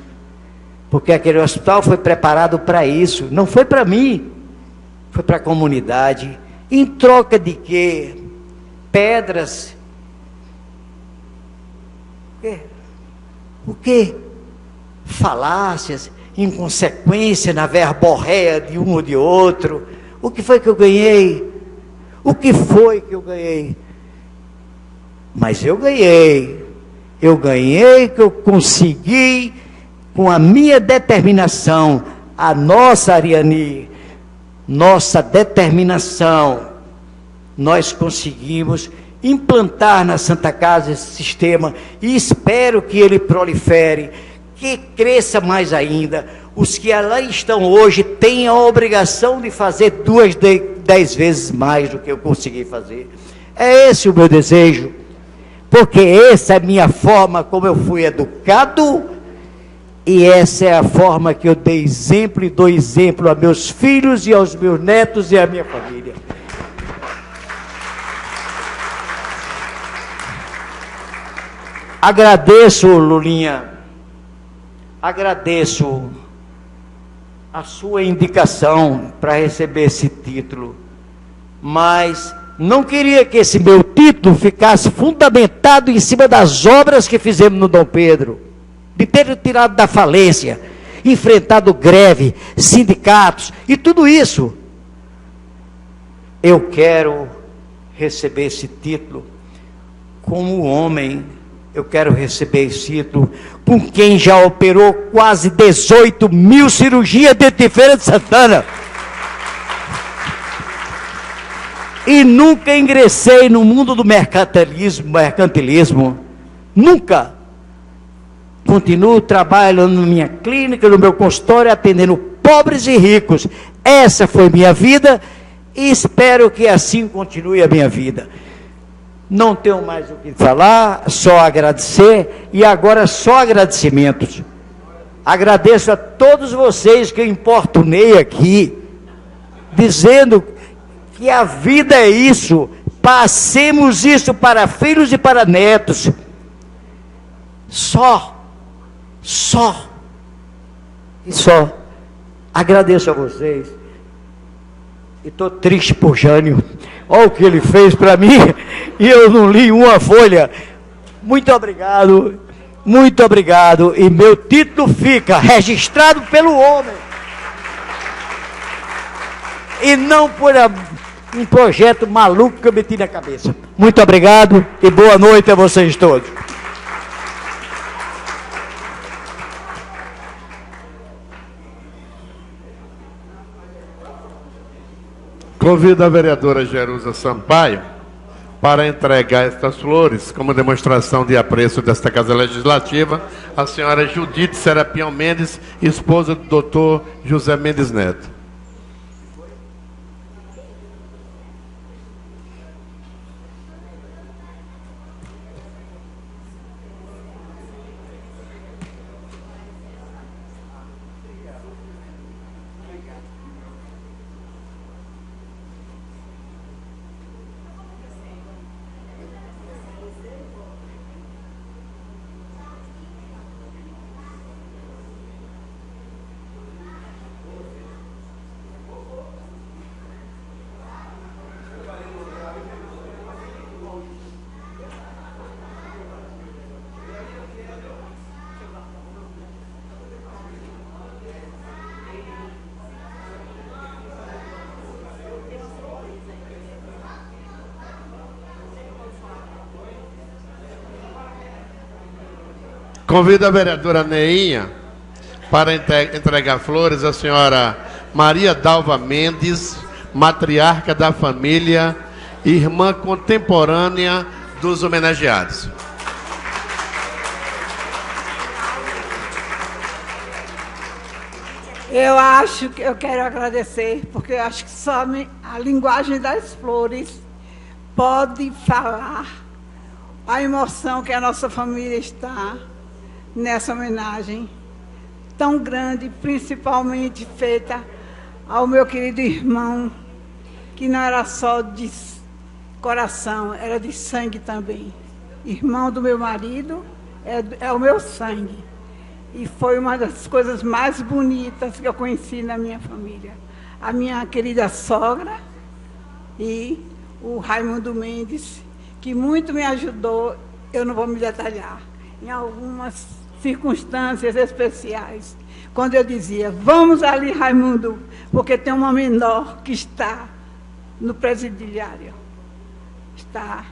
porque aquele hospital foi preparado para isso, não foi para mim, foi para a comunidade. Em troca de quê? Pedras. O quê? Falácias, inconsequência na verborréia de um ou de outro. O que foi que eu ganhei? O que foi que eu ganhei? Mas eu ganhei que eu consegui, com a minha determinação, a nossa Ariane, nossa determinação, nós conseguimos implantar na Santa Casa esse sistema, e espero que ele prolifere, que cresça mais ainda. Os que lá estão hoje têm a obrigação de fazer 10 vezes mais do que eu consegui fazer. É esse o meu desejo, porque essa é a minha forma como eu fui educado, e essa é a forma que eu dei exemplo e dou exemplo a meus filhos e aos meus netos e à minha família. Agradeço, Lulinha, agradeço a sua indicação para receber esse título, mas não queria que esse meu título ficasse fundamentado em cima das obras que fizemos no Dom Pedro, de ter tirado da falência, enfrentado greve, sindicatos e tudo isso. Eu quero receber esse título como homem. Eu quero receber esse título com quem já operou quase 18 mil cirurgias dentro de Feira de Santana. E nunca ingressei no mundo do mercantilismo. Nunca. Continuo trabalhando na minha clínica, no meu consultório, atendendo pobres e ricos. Essa foi minha vida e espero que assim continue a minha vida. Não tenho mais o que falar, só agradecer, e agora só agradecimentos. Agradeço a todos vocês que eu importunei aqui, dizendo que a vida é isso, passemos isso para filhos e para netos. Só. Agradeço a vocês. E estou triste por Jânio. Olha o que ele fez para mim, e eu não li uma folha. Muito obrigado, e meu título fica registrado pelo homem, e não por um projeto maluco que eu meti na cabeça. Muito obrigado e boa noite a vocês todos. Convido a vereadora Jerusa Sampaio para entregar estas flores como demonstração de apreço desta Casa Legislativa a senhora Judite Serapião Mendes, esposa do doutor José Mendes Neto. Convido a vereadora Neinha para entregar flores à senhora Maria Dalva Mendes, matriarca da família, irmã contemporânea dos homenageados. Eu quero agradecer, porque eu acho que só a linguagem das flores pode falar a emoção que a nossa família está nessa homenagem tão grande, principalmente feita ao meu querido irmão, que não era só de coração, era de sangue também. Irmão do meu marido, é o meu sangue. E foi uma das coisas mais bonitas que eu conheci na minha família. A minha querida sogra e o Raimundo Mendes, que muito me ajudou, eu não vou me detalhar, em algumas circunstâncias especiais. Quando eu dizia, vamos ali, Raimundo, porque tem uma menor que está no presidiário, está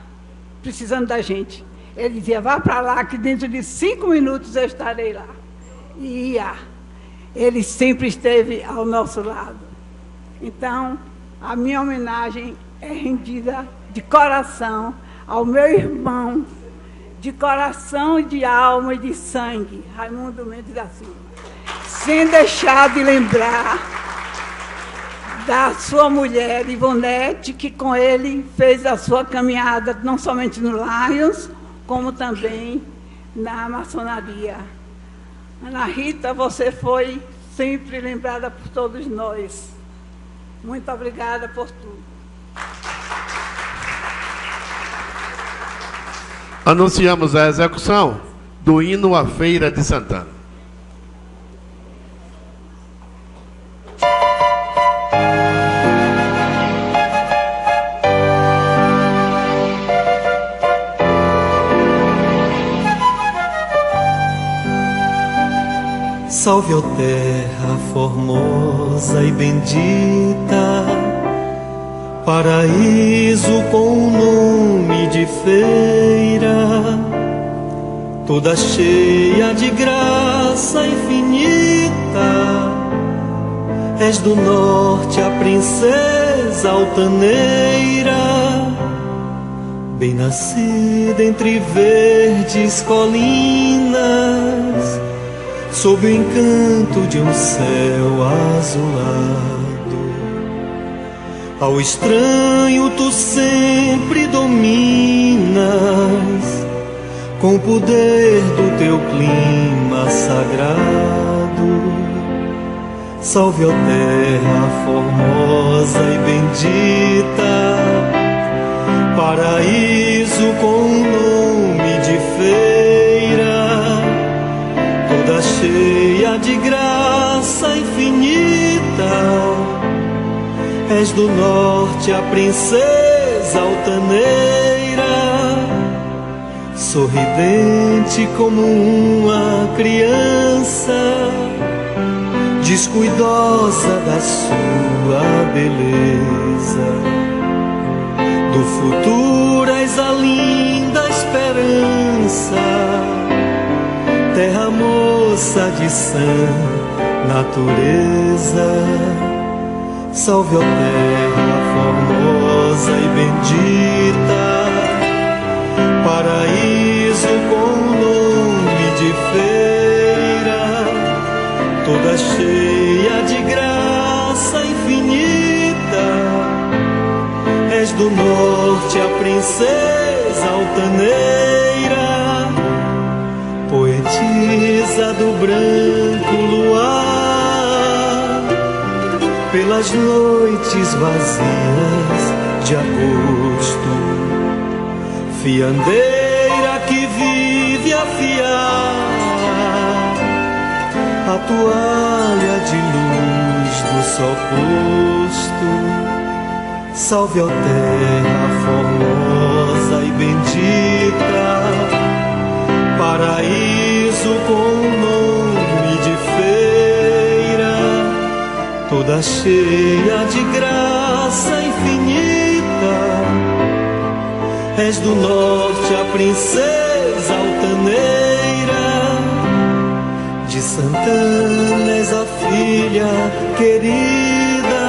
precisando da gente. Ele dizia, vá para lá, que dentro de 5 minutos eu estarei lá. E ia. Ele sempre esteve ao nosso lado. Então, a minha homenagem é rendida de coração ao meu irmão, de coração, de alma e de sangue, Raimundo Mendes da Silva. Sem deixar de lembrar da sua mulher, Ivonete, que com ele fez a sua caminhada, não somente no Lions, como também na maçonaria. Ana Rita, você foi sempre lembrada por todos nós. Muito obrigada por tudo. Anunciamos a execução do hino à Feira de Santana. Salve, ó terra formosa e bendita, paraíso com nome de feira, toda cheia de graça infinita. És do norte a princesa altaneira, bem nascida entre verdes colinas, sob o encanto de um céu azulado. Ao estranho tu sempre dominas, com o poder do teu clima sagrado. Salve, ó terra formosa e bendita, paraíso com nome de feira, toda cheia de graça infinita. És do norte a princesa altaneira, sorridente como uma criança, descuidosa da sua beleza. Do futuro és a linda esperança, terra moça de sã natureza. Salve, ó terra formosa e bendita, paraíso com nome de feira, toda cheia de graça infinita. És do norte a princesa altaneira, poetisa do branco luar, pelas noites vazias de agosto, fiandeira que vive a fiar a toalha de luz do sol posto. Salve, ó terra formosa e bendita, paraíso com nome de feira, toda cheia de graça infinita. És do norte a princesa altaneira, de Santana és a filha querida,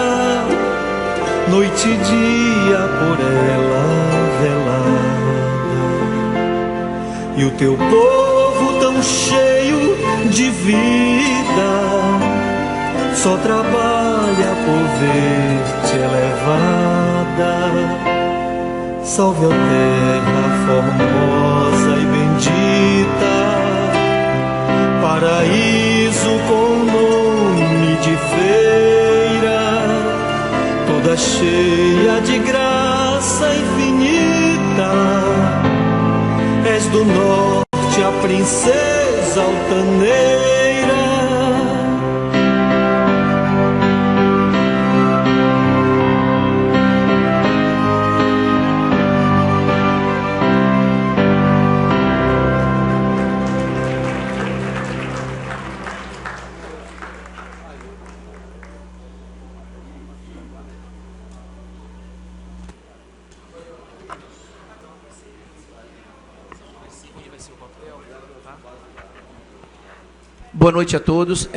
noite e dia por ela velada. E o teu povo tão cheio de vida só trabalha por ver-te elevada. Salve, ó terra formosa e bendita, paraíso com nome de feira, toda cheia de graça infinita. És do norte a princesa altaneira. Boa noite a todos.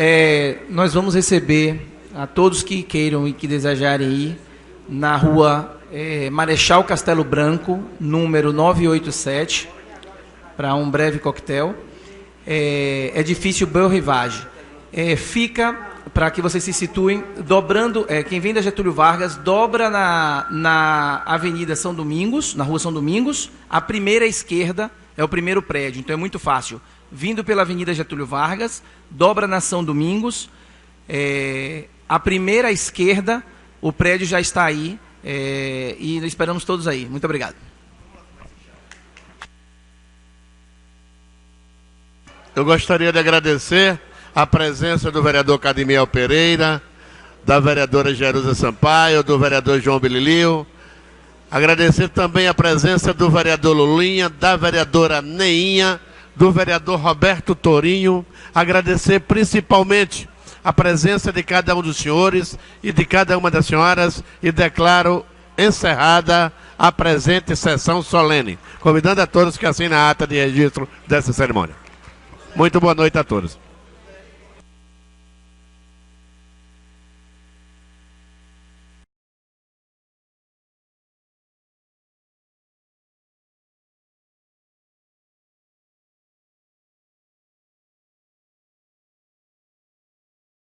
Nós vamos receber a todos que queiram e que desejarem ir na rua Marechal Castelo Branco, número 987, para um breve coquetel. Edifício Bel Rivage. Fica, para que vocês se situem, dobrando, quem vem da Getúlio Vargas, dobra na Avenida São Domingos, na Rua São Domingos, a primeira esquerda é o primeiro prédio, então é muito fácil. Vindo pela Avenida Getúlio Vargas, dobra na São Domingos, a primeira esquerda, o prédio já está aí, e esperamos todos aí. Muito obrigado. Eu gostaria de agradecer a presença do vereador Cadmiel Pereira, da vereadora Jerusa Sampaio, do vereador João Bililio. Agradecer também a presença do vereador Lulinha, da vereadora Neinha, do vereador Roberto Torinho. Agradecer principalmente a presença de cada um dos senhores e de cada uma das senhoras e declaro encerrada a presente sessão solene, convidando a todos que assinem a ata de registro dessa cerimônia. Muito boa noite a todos.